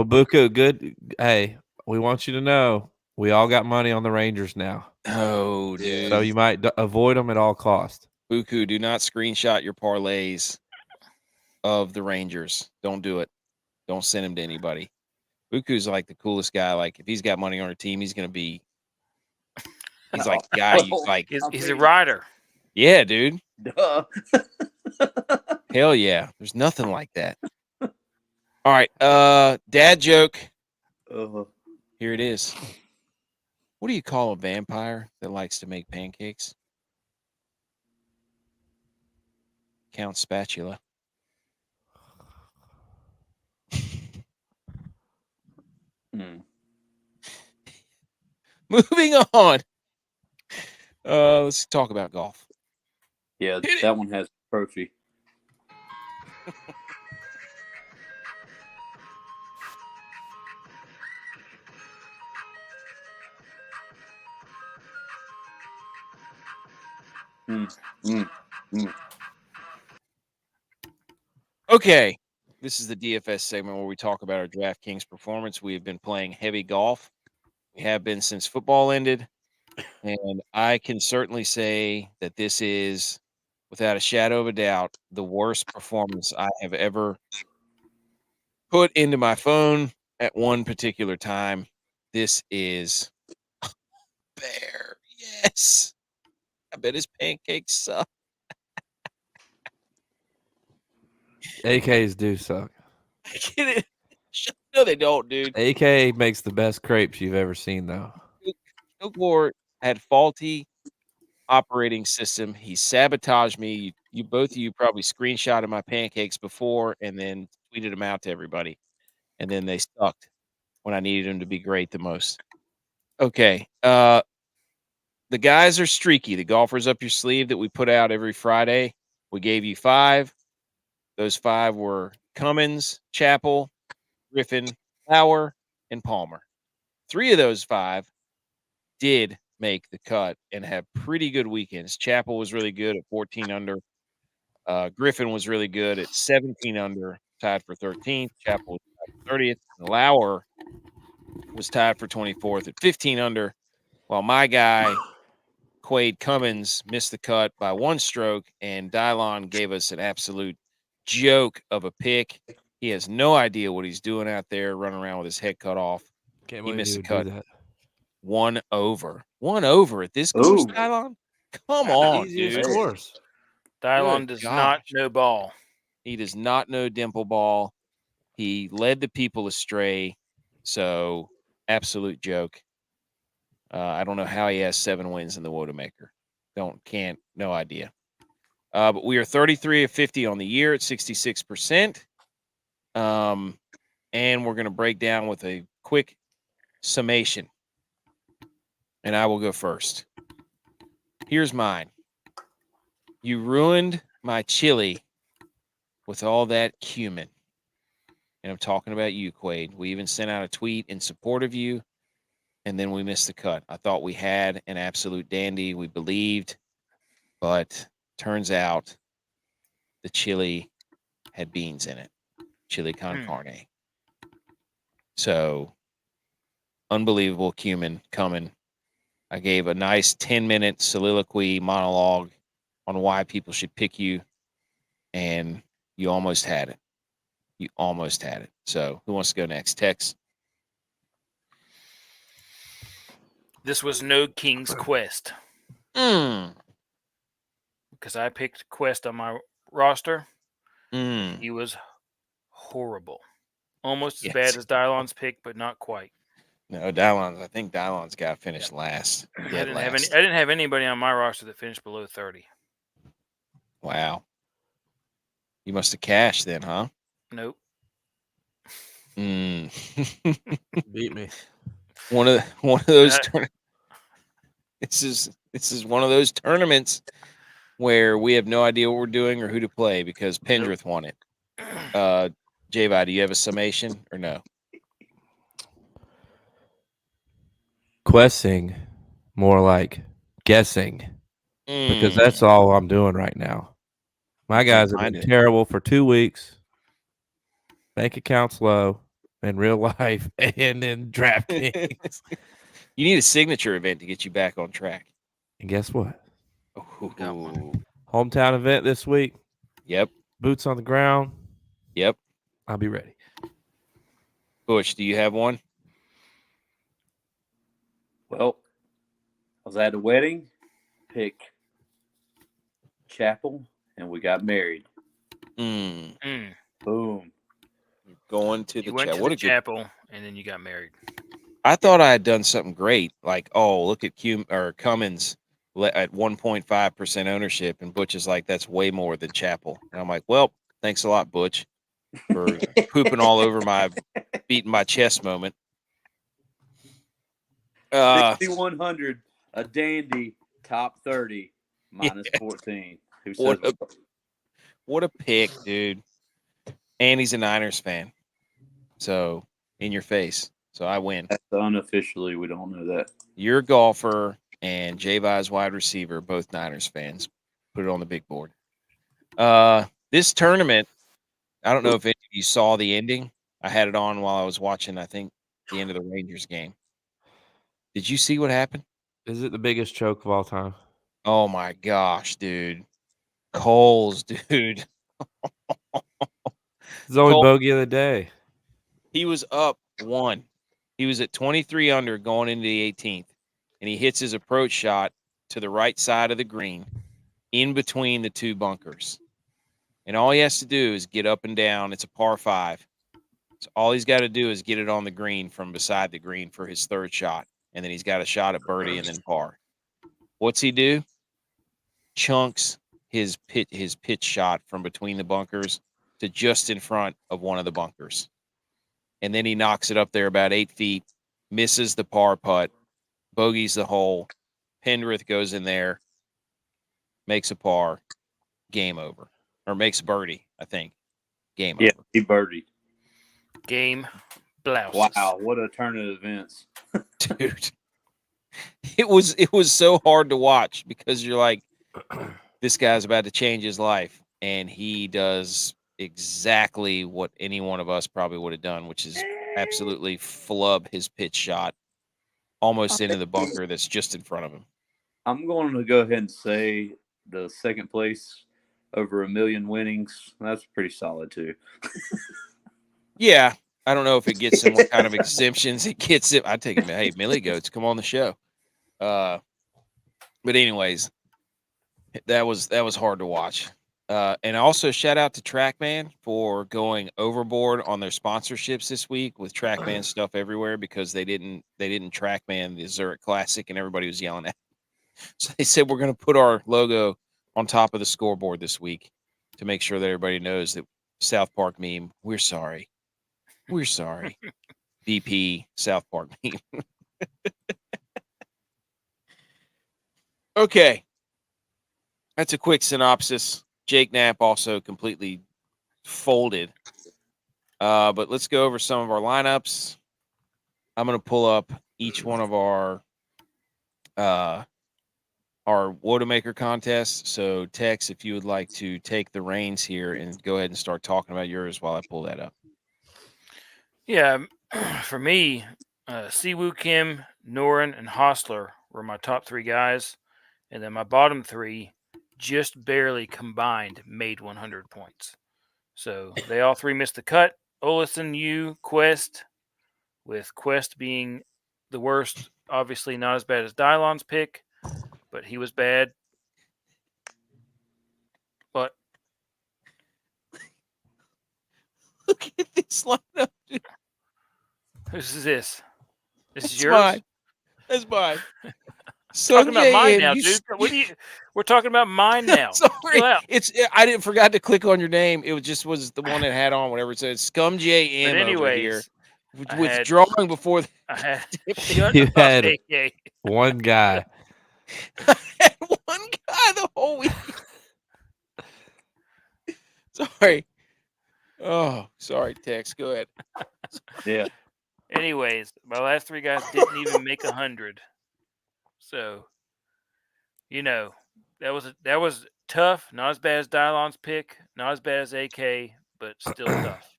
Buku, good. Hey, we want you to know we all got money on the Rangers now. Oh, dude. So you might avoid them at all cost. Buku, do not screenshot your parlays of the Rangers. Don't do it. Don't send him to anybody. Buku's like the coolest guy. Like if he's got money on a team, he's like the guy you like. He's a rider. Yeah, dude. Duh. Hell yeah. There's nothing like that. All right. Dad joke. Here it is. What do you call a vampire that likes to make pancakes? Count spatula. Moving on. Let's talk about golf. Yeah, that one has trophy. Okay. This is the DFS segment where we talk about our DraftKings performance. We have been playing heavy golf. We have been since football ended. And I can certainly say that this is, without a shadow of a doubt, the worst performance I have ever put into my phone at one particular time. This is Bear. Yes. I bet his pancakes suck. AKs do suck. I get it. No, they don't, dude. AK makes the best crepes you've ever seen, though. Kilgore had faulty operating system. He sabotaged me. You both of you probably screenshotted my pancakes before and then tweeted them out to everybody. And then they sucked when I needed them to be great the most. Okay. The guys are streaky. The golfers up your sleeve that we put out every Friday. We gave you 5. Those 5 were Cummins, Chappell, Griffin, Lauer, and Palmer. 3 of those 5 did make the cut and have pretty good weekends. Chappell was really good at 14 under. Griffin was really good at 17 under, tied for 13th. Chappell was tied for 30th. And Lauer was tied for 24th at 15 under, while my guy, Quade Cummins, missed the cut by 1 stroke, and Dylon gave us an absolute joke of a pick. He has no idea what he's doing out there, running around with his head cut off. Can't He believe missed you the would do cut. that. 1 over. 1 over at this course, Dylon? Come on, Easiest dude. course. Dylon Good does not gosh. know ball. He does not know dimple ball. He led the people astray. So, absolute joke. I don't know how he has 7 wins in the Wodamaker. No idea. But we are 33 of 50 on the year at 66%. And we're going to break down with a quick summation. And I will go first. Here's mine. You ruined my chili with all that cumin. And I'm talking about you, Quade. We even sent out a tweet in support of you, and then we missed the cut. I thought we had an absolute dandy. We believed, but turns out the chili had beans in it. Chili con carne. So, unbelievable cumin coming. I gave a nice 10-minute soliloquy monologue on why people should pick you, and you almost had it. You almost had it. So, who wants to go next? Tex? This was no King's Quest Mm. because I picked Quest on my roster. Mm. He was horrible. Almost as Yes. bad as Dylon's pick, but not quite. No, I think Dylon's got to finish last. I Dead last. didn't have anybody on my roster that finished below 30. Wow. You must have cashed then, huh? Nope. Mm. Beat me. one of those. This is one of those tournaments where we have no idea what we're doing or who to play because Pendrith won it. J-Vi, do you have a summation or no? Questing, more like guessing, because that's all I'm doing right now. My guys have been terrible for 2 weeks. Bank accounts low in real life and in DraftKings. You need a signature event to get you back on track. And guess what? Got one. Hometown event this week. Yep. Boots on the ground. Yep. I'll be ready. Bush, do you have one? Well, I was at a wedding, pick chapel, and we got married. Mm. Boom. Going to the You went to what the a good. chapel, and then you got married. I thought I had done something great. Like, oh, look at Cummins at 1.5% ownership, and Butch is like, that's way more than Chapel. And I'm like, well, thanks a lot, Butch, for pooping all over my beating my chest moment. 6,100, a dandy, top 30, minus 14. Who says What a pick, dude. And he's a Niners fan. So, in your face. So, I win. That's unofficially, we don't know that. You're a golfer, and J-Vi's wide receiver, both Niners fans. Put it on the big board. This tournament, I don't know if any of you saw the ending. I had it on while I was watching, I think, the end of the Rangers game. Did you see what happened? Is it the biggest choke of all time? Oh, my gosh, dude. Coles, dude. It's the only bogey of the day. He was up 1. He was at 23 under going into the 18th, and he hits his approach shot to the right side of the green in between the 2 bunkers. And all he has to do is get up and down. It's a par 5. So all he's got to do is get it on the green from beside the green for his 3rd shot. And then he's got a shot at birdie and then par. What's he do? Chunks his pitch shot from between the bunkers to just in front of one of the bunkers. And then he knocks it up there about 8 feet, misses the par putt, bogeys the hole. Pendrith goes in there, makes a par, game over. Or makes birdie, I think. Game over. Yeah, he birdied. Game blouses. Wow, what a turn of events. Dude. It was so hard to watch because you're like, this guy's about to change his life. And he does exactly what any one of us probably would have done, which is absolutely flub his pitch shot almost into the bunker that's just in front of him. I'm going to go ahead and say the second place over 1 million winnings. That's pretty solid too. Yeah. I don't know if it gets him what kind of exemptions it gets him. I take him, hey, Millie Goats, come on the show. But anyways, That was hard to watch. And also shout out to TrackMan for going overboard on their sponsorships this week with TrackMan stuff everywhere because they didn't TrackMan the Zurich Classic and everybody was yelling at them. So they said we're going to put our logo on top of the scoreboard this week to make sure that everybody knows that South Park meme, we're sorry. We're sorry. BP South Park meme. Okay. That's a quick synopsis. Jake Knapp also completely folded. But let's go over some of our lineups. I'm going to pull up each one of our Wodamaker contests. So, Tex, if you would like to take the reins here and go ahead and start talking about yours while I pull that up. Yeah, for me, Siwoo Kim, Noren, and Hostler were my top 3 guys. And then my bottom 3 just barely combined made 100 points. So they all 3 missed the cut. Olison, Yu, Quest, with Quest being the worst. Obviously not as bad as Dylon's pick, but he was bad. But Look at this lineup, dude. whose is this? This That's is yours? mine. That's mine. Talking about mine M, now, dude. We're talking about mine now. Sorry, Chill out. I forgot to click on your name. It was the one that had on whatever it said. Scum JM over here. Withdrawing before I had You had one guy. I had one guy the whole week. Sorry. Oh, sorry, Tex. Go ahead. Yeah. Anyways, my last 3 guys didn't even make 100. So, that was tough. Not as bad as Dylon's pick. Not as bad as AK, but still tough.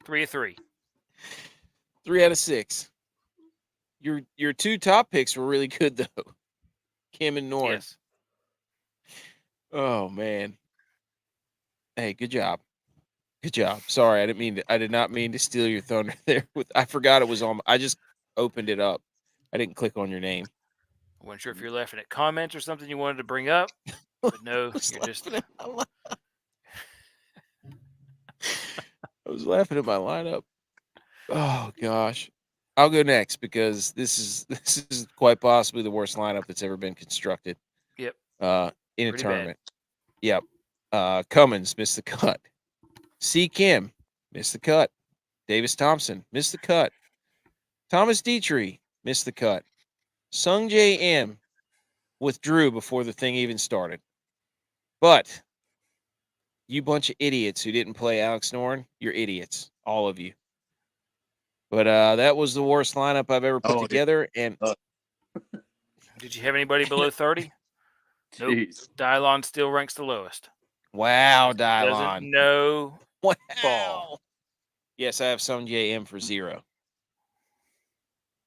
3 of 3. 3 out of 6. Your 2 top picks were really good though. Kim and Norn. Yes. Oh man. Hey, good job. Good job. Sorry, I did not mean to steal your thunder there. I forgot it was on. I just opened it up. I didn't click on your name. I wasn't sure if you're laughing at comments or something you wanted to bring up, but no, you're just. I was laughing at my lineup. Oh gosh, I'll go next because this is quite possibly the worst lineup that's ever been constructed. Yep. In a tournament. Bad. Yep. Cummins missed the cut. C. Kim missed the cut. Davis Thompson missed the cut. Thomas Dietrich missed the cut. Sung J M withdrew before the thing even started. But you bunch of idiots who didn't play Alex Noren, you're idiots, all of you. But that was the worst lineup I've ever put together. And did you have anybody below 30? Nope. Dylon still ranks the lowest. Wow, Dylon. Doesn't know. Wow. Ball. Yes, I have Sung J M for 0.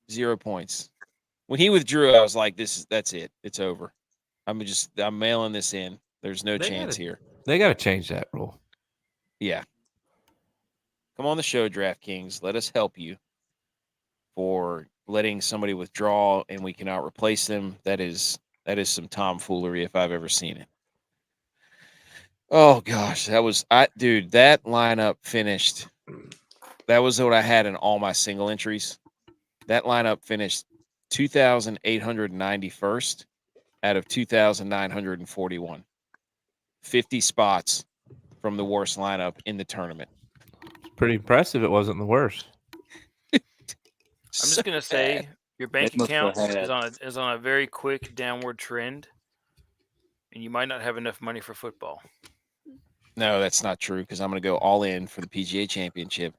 0 points. When he withdrew, I was like, that's it. It's over. I'm mailing this in. There's no chance here. They got to change that rule. Yeah. Come on the show, DraftKings. Let us help you for letting somebody withdraw and we cannot replace them. That is some tomfoolery if I've ever seen it. Oh gosh, that lineup finished. That was what I had in all my single entries. That lineup finished 2,891st out of 2,941. 50 spots from the worst lineup in the tournament. It's pretty impressive. It wasn't the worst. I'm just gonna say your bank account is on a very quick downward trend, and you might not have enough money for football. No, that's not true because I'm going to go all in for the PGA Championship,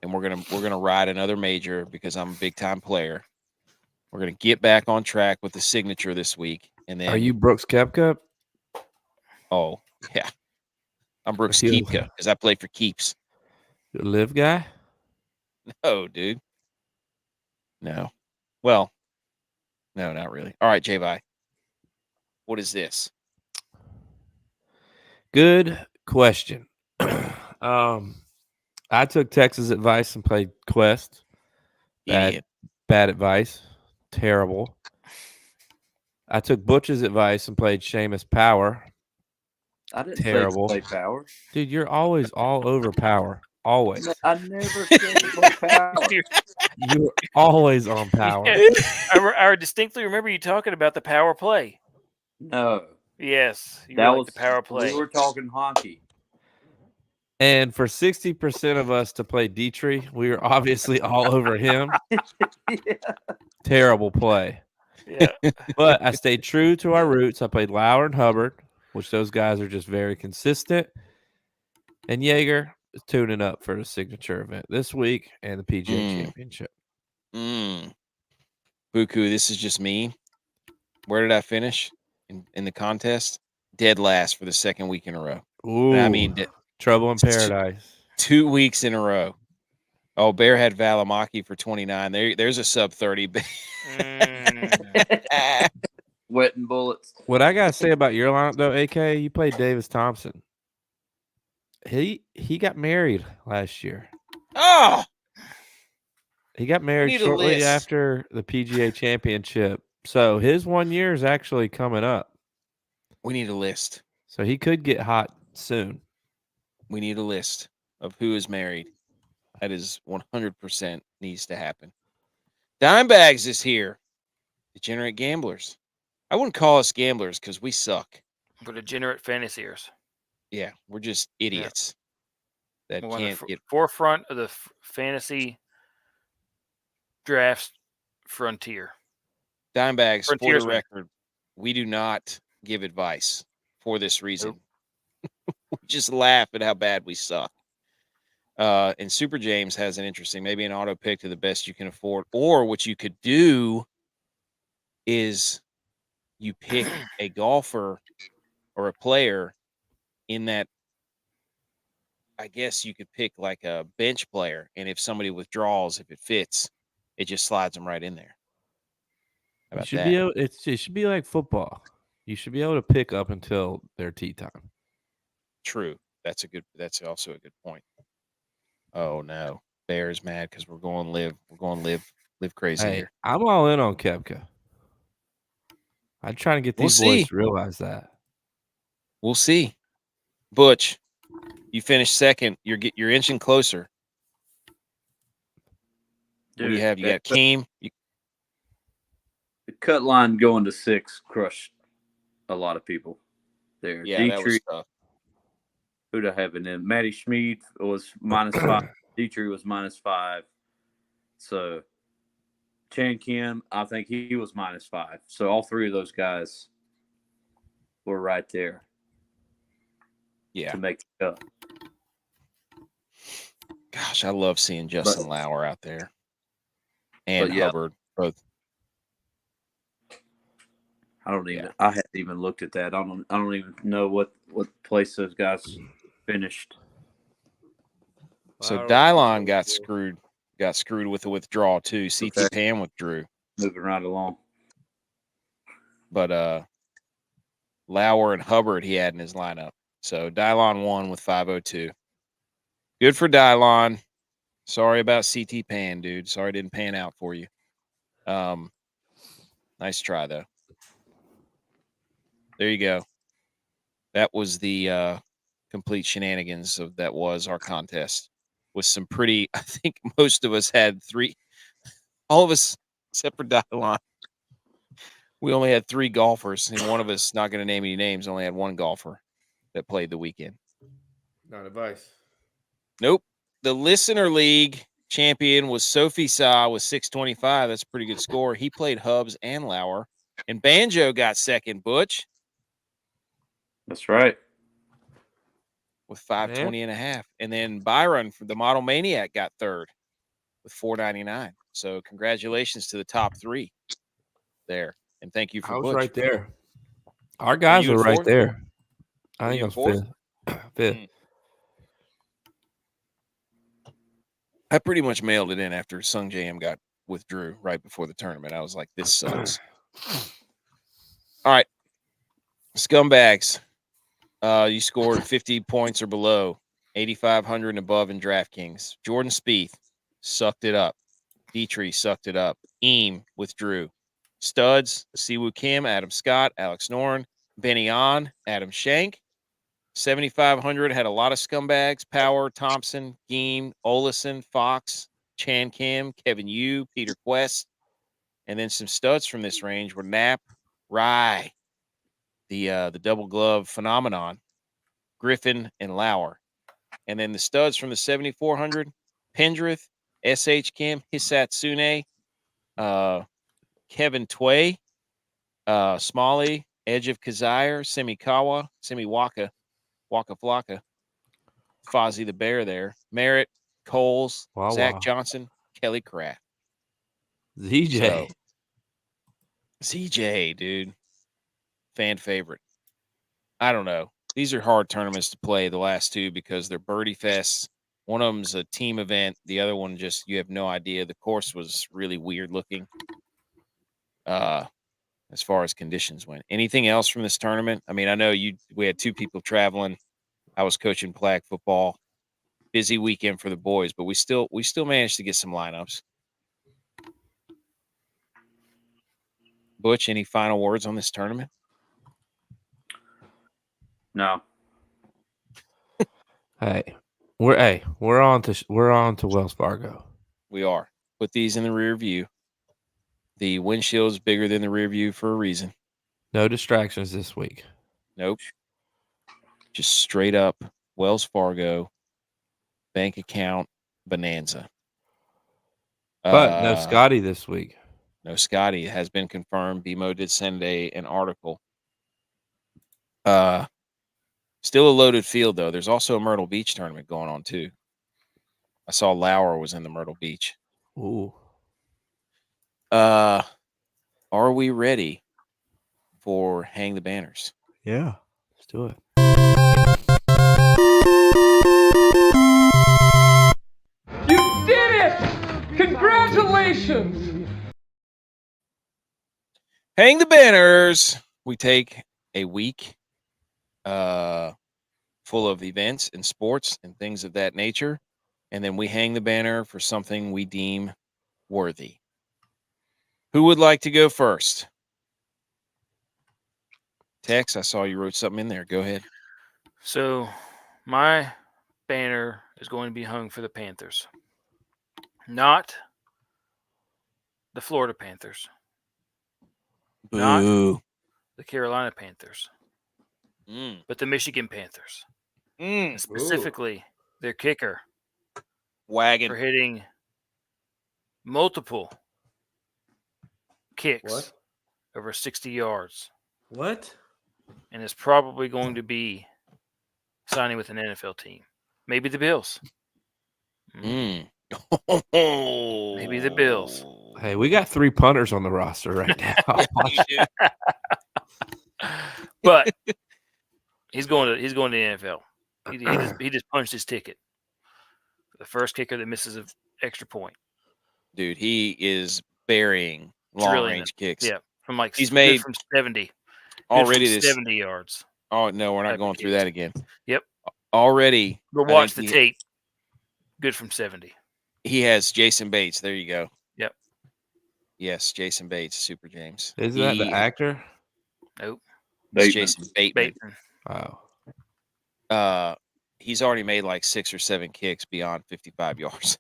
and we're gonna ride another major because I'm a big time player. We're gonna get back on track with the signature this week, and then. Are you Brooks Koepka? Oh yeah, I'm Brooks Koepka because I played for Keeps. You a live guy? No, dude. No. Well, no, not really. All right, J-Vi. What is this? Good question. I took Texas advice and played Quest. Bad advice. Terrible. I took Butch's advice and played Seamus Power. I didn't Terrible. say play Power. Dude, you're always all over Power. Always. I never said play Power. You're always on Power. I distinctly remember you talking about the power play. No. Yes, you That were was like the power play. We were talking honky. And for 60% of us to play Dietrich, we were obviously all over him. Yeah. Terrible play. Yeah. But I stayed true to our roots. I played Lauer and Hubbard, which those guys are just very consistent. And Jaeger is tuning up for the signature event this week and the PGA Championship. Buku, this is just me. Where did I finish in the contest? Dead last for the second week in a row. Ooh, I mean, trouble in paradise. 2 weeks in a row. Oh, Bear had Valimaki for 29. There's a sub 30. Wetting bullets. What I gotta say about your lineup though, AK, you played Davis Thompson. He got married last year. Oh, He got married need a shortly list. after the PGA Championship. So his 1 year is actually coming up. we need a list. So he could get hot soon. We need a list of who is married. That is 100% needs to happen. Dimebags is here. Degenerate gamblers. I wouldn't call us gamblers because we suck. For degenerate fanciers. Yeah, we're just idiots that We're on the can't get. forefront of the fantasy drafts frontier. Dimebags, for the Frontiersman. record, we do not give advice for this reason. We just laugh at how bad we suck. And Super James has an interesting, maybe an auto pick to the best you can afford. Or what you could do is you pick a golfer or a player in that. I guess you could pick like a bench player. And if somebody withdraws, if it fits, it just slides them right in there. How about that? It should be like football. You should be able to pick up until their tee time. True. That's also a good point. Oh no. Bear's mad because we're going live crazy Hey, here. I'm all in on Koepka. I'm trying to get these boys to realize that. We'll see. Butch, you finished second. You're inching closer. Dude, what do you have? You got Keem. The cut line going to 6 crushed a lot of people there. Yeah, that was Dietrich, tough. who'd I have in them? Matty Schmid was -5. Dietrich was -5. So Chan Kim, I think he was -5. So all three of those guys were right there. Yeah. To make the cut. Gosh, I love seeing Justin Lauer out there. And Hubbard both. I hadn't even looked at that. I don't even know what place those guys finished. So Dylon got screwed with the withdrawal too. CT Pan withdrew. Moving right along. But Lauer and Hubbard he had in his lineup. So Dylon won with 502. Good for Dylon. Sorry about CT Pan, dude. Sorry it didn't pan out for you. Nice try though. There you go. That was the complete shenanigans of that was our contest. With some pretty, I think most of us had 3, all of us except for Dylon. We only had 3 golfers, and one of us, not going to name any names, only had 1 golfer that played the weekend. Not advice. Nope. The Listener League champion was Sophie Sa with 625. That's a pretty good score. He played Hubbs and Lauer. And Banjo got second, Butch. That's right. With 520 and a half. And then Byron from the Model Maniac got third with 499. So congratulations to the top 3 there. And thank you for I was Butch. right there. Our guys were right there. I think I was fourth. Fifth. I pretty much mailed it in after Sung JM got withdrew right before the tournament. I was like, this sucks. All right. Scumbags. You scored 50 points or below, 8,500 and above in DraftKings. Jordan Spieth sucked it up. Dietrich sucked it up. Eam withdrew. Studs, Siwoo Kim, Adam Scott, Alex Noren, Benny On, Adam Shank. 7,500 had a lot of scumbags: Power, Thompson, Geem, Olison, Fox, Chan Kim, Kevin Yu, Peter Quest. And then some studs from this range were Knapp, Rye, the double glove phenomenon, Griffin, and Lauer. And then the studs from the 7,400, Pendrith, S.H. Kim, Hisatsune, Kevin Tway, Smalley, Edge of Kazire, Semiwaka, Waka Flocka, Fozzie the Bear there, Merritt, Coles, Wow, Zach wow. Johnson, Kelly Craft. ZJ. So, ZJ, dude. Fan favorite. I don't know. These are hard tournaments to play, the last two, because they're birdie fests. One of them's a team event. The other one, just, you have no idea. The course was really weird looking as far as conditions went. Anything else from this tournament? I mean, I know we had 2 people traveling. I was coaching flag football. Busy weekend for the boys, but we still managed to get some lineups. Butch, any final words on this tournament? No. We're on to Wells Fargo. We are. Put these in the rear view. The windshield's bigger than the rear view for a reason. No distractions this week. Nope. Just straight up Wells Fargo bank account bonanza. But no Scotty this week. No Scotty. It has been confirmed. BMO did send an article. Still a loaded field, though. There's also a Myrtle Beach tournament going on, too. I saw Lauer was in the Myrtle Beach. Ooh. Are we ready for Hang the Banners? Yeah. Let's do it. You did it! Congratulations! Hang the Banners. We take a week full of events and sports and things of that nature, and then we hang the banner for something we deem worthy. Who would like to go first? Tex, I saw you wrote something in there. Go ahead. So my banner is going to be hung for the Panthers. Not the Florida Panthers. Not Boo. the Carolina Panthers. But the Michigan Panthers. And specifically their kicker Wagon. for hitting multiple kicks over 60 yards. What? And is probably going to be signing with an NFL team. Maybe the Bills. Maybe the Bills. Hey, we got 3 punters on the roster right now. But he's going to the NFL. He just punched his ticket. The first kicker that misses an extra point. Dude, he is burying long-range kicks. Yeah, from like he's made from 70. Already from this 70 yards. Oh no, we're not going through that again. Yep. Already. But watch the tape. Good from 70. He has Jason Bates. There you go. Yep. Yes, Jason Bates, Super James. Isn't that the actor? Nope. It's Jason Bateman. Oh. He's already made like 6 or 7 kicks beyond 55 yards.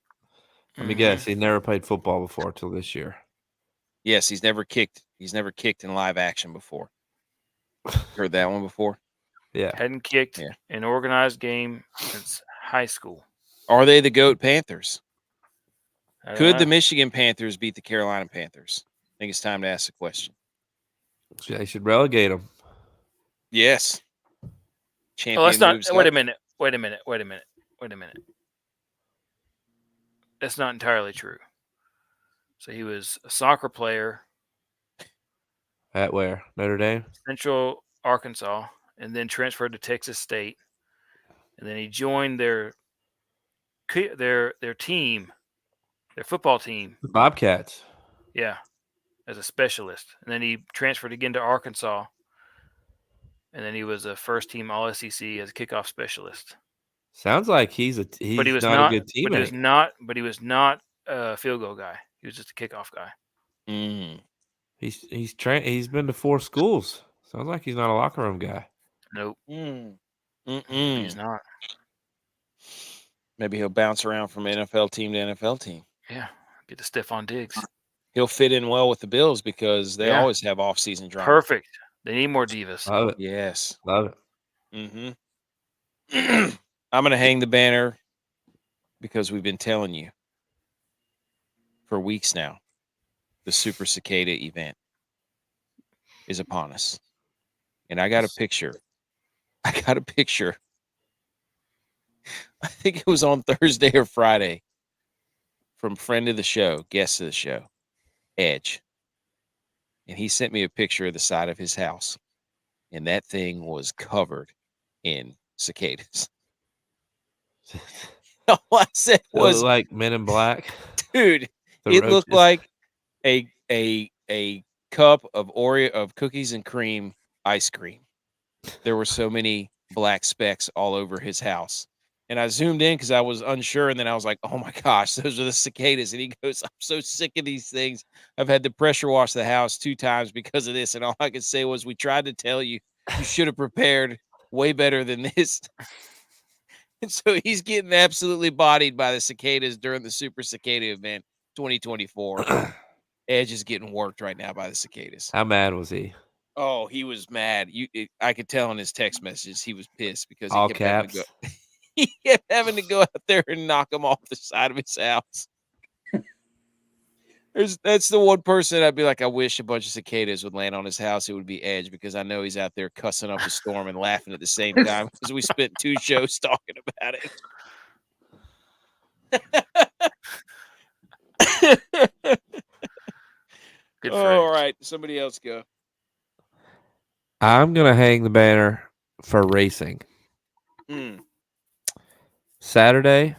Let me guess. He never played football before till this year. Yes, he's never kicked in live action before. Heard that one before? Yeah. Hadn't kicked an organized game since high school. Are they the GOAT Panthers? Could the know. Michigan Panthers beat the Carolina Panthers? I think it's time to ask the question. They should relegate them. Yes. Champion Oh, that's not. moves Wait up. a minute. That's not entirely true. So he was a soccer player At where? Notre Dame? Central Arkansas, and then transferred to Texas State, and then he joined their team, their football team. The Bobcats. Yeah, as a specialist, and then he transferred again to Arkansas, and then he was a first-team All-SEC as a kickoff specialist. Sounds like he's not a good teammate. But he was not a field goal guy. He was just a kickoff guy. He He's been to 4 schools. Sounds like he's not a locker room guy. Nope, Mm. he's Mm-mm. not. Maybe he'll bounce around from NFL team to NFL team. Yeah, get to Stephon Diggs. He'll fit in well with the Bills because they Yeah. always have off-season drama. Perfect. They need more divas. Love it. Yes. Love it. Mm-hmm. I'm going to hang the banner because we've been telling you for weeks now the Super Cicada event is upon us. And I got a picture. I think it was on Thursday or Friday from friend of the show, guest of the show, Edge. And he sent me a picture of the side of his house. And that thing was covered in cicadas. All I said Was was, like Men in Black. dude, The it looked roaches. like a cup of Oreo of cookies and cream ice cream. There were so many black specks all over his house. And I zoomed in because I was unsure. And then I was like, oh my gosh, those are the cicadas. And he goes, I'm so sick of these things. I've had to pressure wash the house 2 times because of this. And all I could say was, we tried to tell you, you should have prepared way better than this. And so he's getting absolutely bodied by the cicadas during the Super Cicada event 2024. Edge is getting worked right now by the cicadas. How mad was he? Oh, he was mad. I could tell in his text messages he was pissed because he All kept having caps. to go. He kept having to go out there and knock them off the side of his house. That's the one person I'd be like, I wish a bunch of cicadas would land on his house. It would be Edge, because I know he's out there cussing up a storm and laughing at the same time because we spent 2 shows talking about it. Good Oh, for all Edge. right. Somebody else go. I'm gonna hang the banner for racing. Mm. Saturday,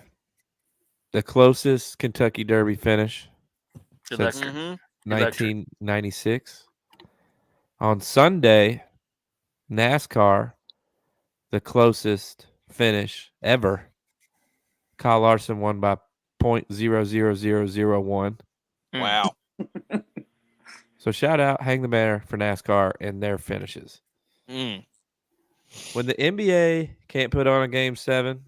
the closest Kentucky Derby finish since Electric. Mhm. 1996. On Sunday, NASCAR, the closest finish ever. Kyle Larson won by 0.00001. Wow. So shout out, hang the banner for NASCAR and their finishes. Mm. When the NBA can't put on a Game 7,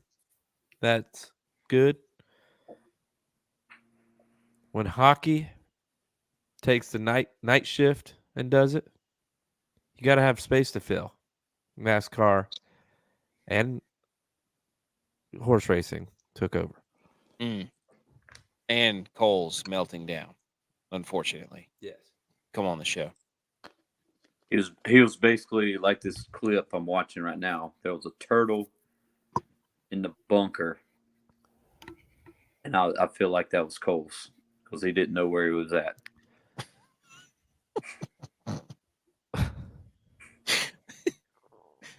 that's good. When hockey takes the night shift and does it, you got to have space to fill. NASCAR and horse racing took over. Mm. And Cole's melting down, unfortunately. Yes. Come on the show. He was basically like this clip I'm watching right now. There was a turtle in the bunker, and I feel like that was Cole's because he didn't know where he was at.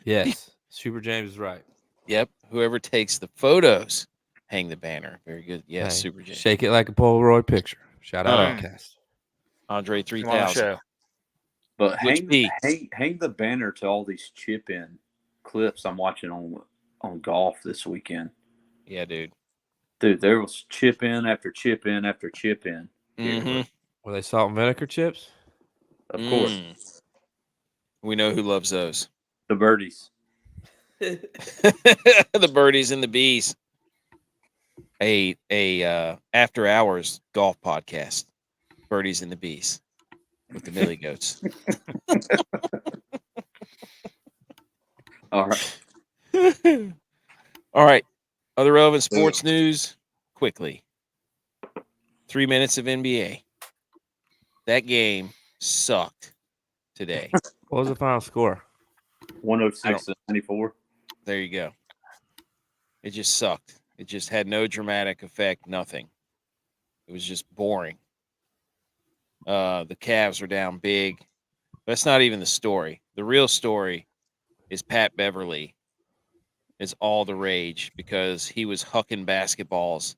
Yes. Super James is right. Yep. Whoever takes the photos, hang the banner. Very good. Yes, Hey, Super J. shake it like a Polaroid picture. Shout out Outcast. Andre Come on the 3000. show. But Which Pete? hang the banner to all these chip-in clips I'm watching on golf this weekend. Yeah, dude. Dude, there was chip-in after chip-in after chip-in. Mm-hmm. Were they salt and vinegar chips? Of course, Mm. We know who loves those. the birdies. The birdies and the bees. A after hours golf podcast. Birdies and the bees with the Millie Goats. All right. All right. Other relevant sports news quickly. 3 minutes of NBA. That game sucked today. What was the final score? 106 to 94. There you go. It just sucked. It just had no dramatic effect, nothing. It was just boring. The Cavs are down big. That's not even the story. The real story is Pat Beverly is all the rage because he was hucking basketballs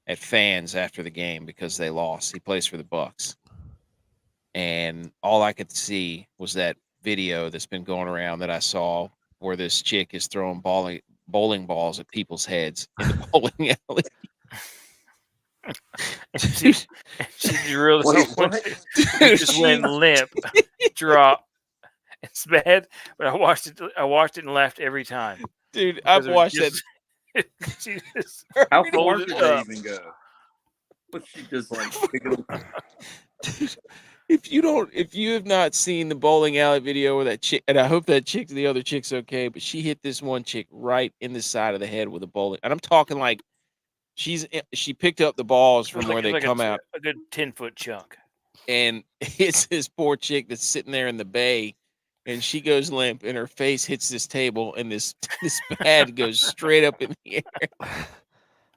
at fans after the game because they lost. He plays for the Bucks. And all I could see was that video that's been going around that I saw where this chick is throwing bowling balls at people's heads in the bowling alley. She drilled Wait, this one. what? It just went limp, drop. It's bad, but I watched it and laughed every time. Dude, I've watched that. She just How far folded did it they up. even go? Was she just like picking up? Dude, if you have not seen the bowling alley video where that chick, and I hope the other chick's okay, but she hit this one chick right in the side of the head with a bowling, and I'm talking like she picked up the balls from where they come out, a good 10-foot chunk. and it's this poor chick that's sitting there in the bay, and she goes limp, and her face hits this table, and this pad goes straight up in the air.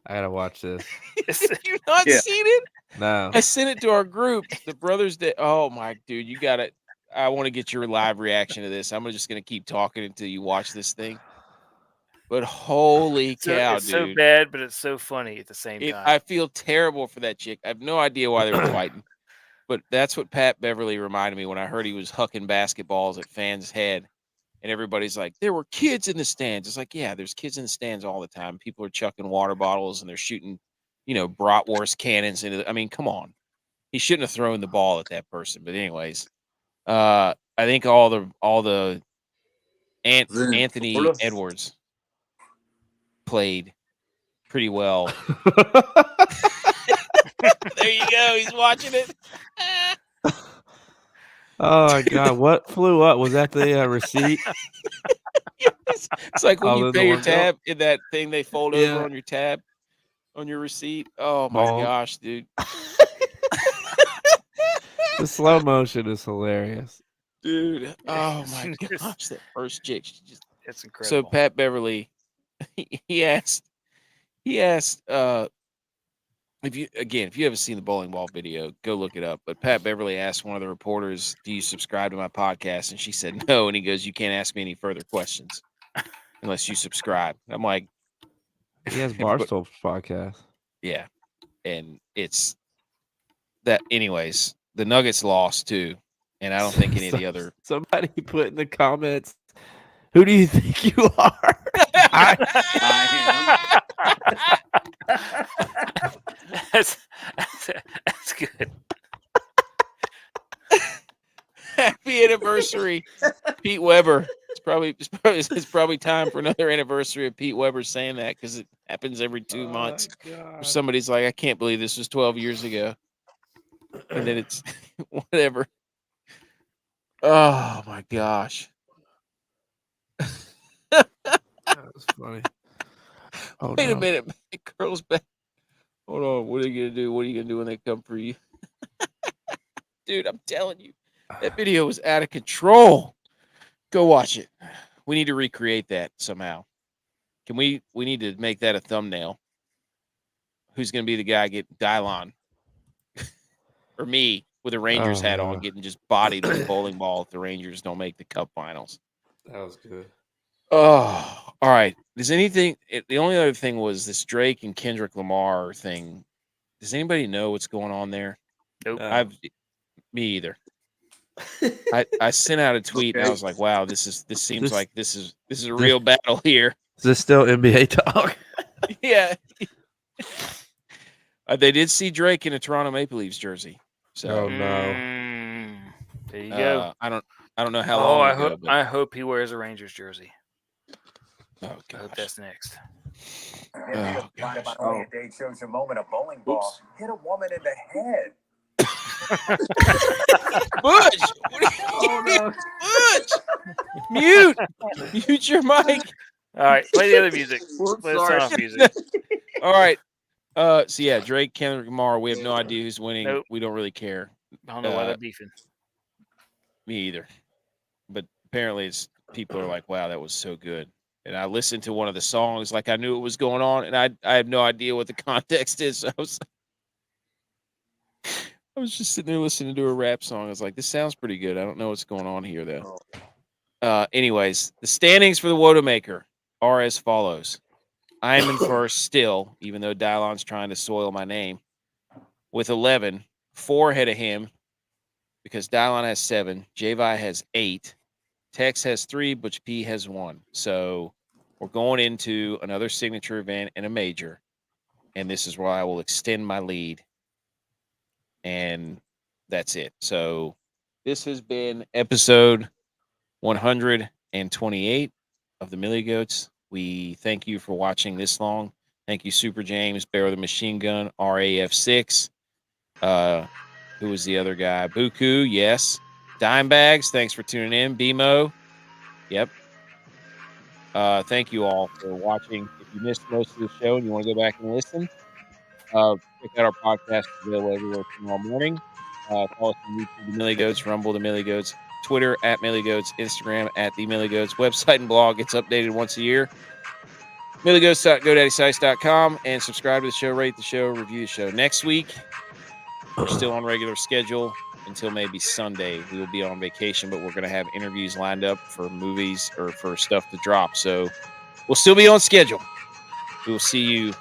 I gotta watch this. Have you not Yeah. seen it? No. I sent it to our group, the brothers that. Oh my dude, you got it. I want to get your live reaction to this. I'm just gonna keep talking until you watch this thing. But holy cow, It's so dude! bad, but it's so funny at the same time. I feel terrible for that chick. I have no idea why they were fighting, but that's what Pat Beverly reminded me when I heard he was hucking basketballs at fans' head, and everybody's like, "There were kids in the stands." It's like, yeah, there's kids in the stands all the time. People are chucking water bottles and they're shooting, bratwurst cannons into. I mean, come on. He shouldn't have thrown the ball at that person. But anyways, I think all the Anthony Florida? Edwards played pretty well. There you go. He's watching it. Oh my God! What flew up? Was that the receipt? It's like when you the pay your one tab in that thing they fold Yeah. over on your tab, on your receipt. Oh my Ball. gosh, dude. The slow motion is hilarious. Dude. Oh my Just- gosh, that first chick. She just. It's So incredible. Pat Beverly, he asked, if you haven't seen the bowling ball video, go look it up. But Pat Beverly asked one of the reporters, "Do you subscribe to my podcast?" And she said no. And he goes, "You can't ask me any further questions unless you subscribe." And I'm like, He has Barstool's podcast. yeah, and it's that. Anyways, the Nuggets lost too, and I don't think any of the other. Somebody put in the comments, "Who do you think you are?" That's good. Happy anniversary, Pete Weber. It's probably time for another anniversary of Pete Weber saying that, because it happens every 2 months. Where somebody's like, "I can't believe this was 12 years ago," and then it's whatever. Oh my gosh. That was funny. Oh, Wait a no. minute, man. Girls back. Hold on. What are you gonna do? What are you gonna do when they come for you? Dude, I'm telling you, that video was out of control. Go watch it. We need to recreate that somehow. Can we need to make that a thumbnail. Who's gonna be the guy getting Dylon? Or me with a Rangers hat on, getting just bodied with a bowling ball if the Rangers don't make the Cup Finals. That was good. Oh, all right. The only other thing was this Drake and Kendrick Lamar thing. Does anybody know what's going on there? Nope. Me either. I sent out a tweet and I Okay. was like, "Wow, this seems This- like this is a real battle here." Is this still NBA talk? Yeah. They did see Drake in a Toronto Maple Leafs jersey. So Oh, no. There you go. I don't know how long ago. I hope he wears a Rangers jersey. Oh I hope gosh. that's next. Oh gosh. A date shows a moment a bowling ball hit a woman in the head. Butch! Butch! Mute your mic. All right, play the other music. Play the sorry. sign-off music. All right. So yeah, Drake, Kendrick Lamar. We have no idea who's winning. Nope. We don't really care. I don't know why they're beefing. Me either. But apparently, people are like, "Wow, that was so good." And I listened to one of the songs, like I knew what was going on, and I have no idea what the context is. So I was just sitting there listening to a rap song. I was like, "This sounds pretty good." I don't know what's going on here though. Anyways, the standings for the Wodamaker are as follows. I am in first still, even though Dylon's trying to soil my name, with 11, 4 ahead of him, because Dylon has 7, J.Vi has 8, Tex has 3, Butch P has 1. So we're going into another signature event and a major. and this is where I will extend my lead. And that's it. So this has been episode 128 of the Millie Goats. We thank you for watching this long. Thank you, Super James, Barrow the Machine Gun, RAF6. Who was the other guy? Buku, yes. Dimebags, thanks for tuning in. BMO, yep. Thank you all for watching. If you missed most of the show and you want to go back and listen, check out our podcast available everywhere tomorrow morning. Follow us on YouTube, The Millie Goats, Rumble, The Millie Goats, Twitter at Millie Goats, Instagram at The Millie Goats, website and blog gets updated once a year. MillieGoats.GoDaddySites.com, and subscribe to the show, rate the show, review the show. Next week, we're still on regular schedule until maybe Sunday. We will be on vacation, but we're going to have interviews lined up for movies or for stuff to drop. So we'll still be on schedule. We will see you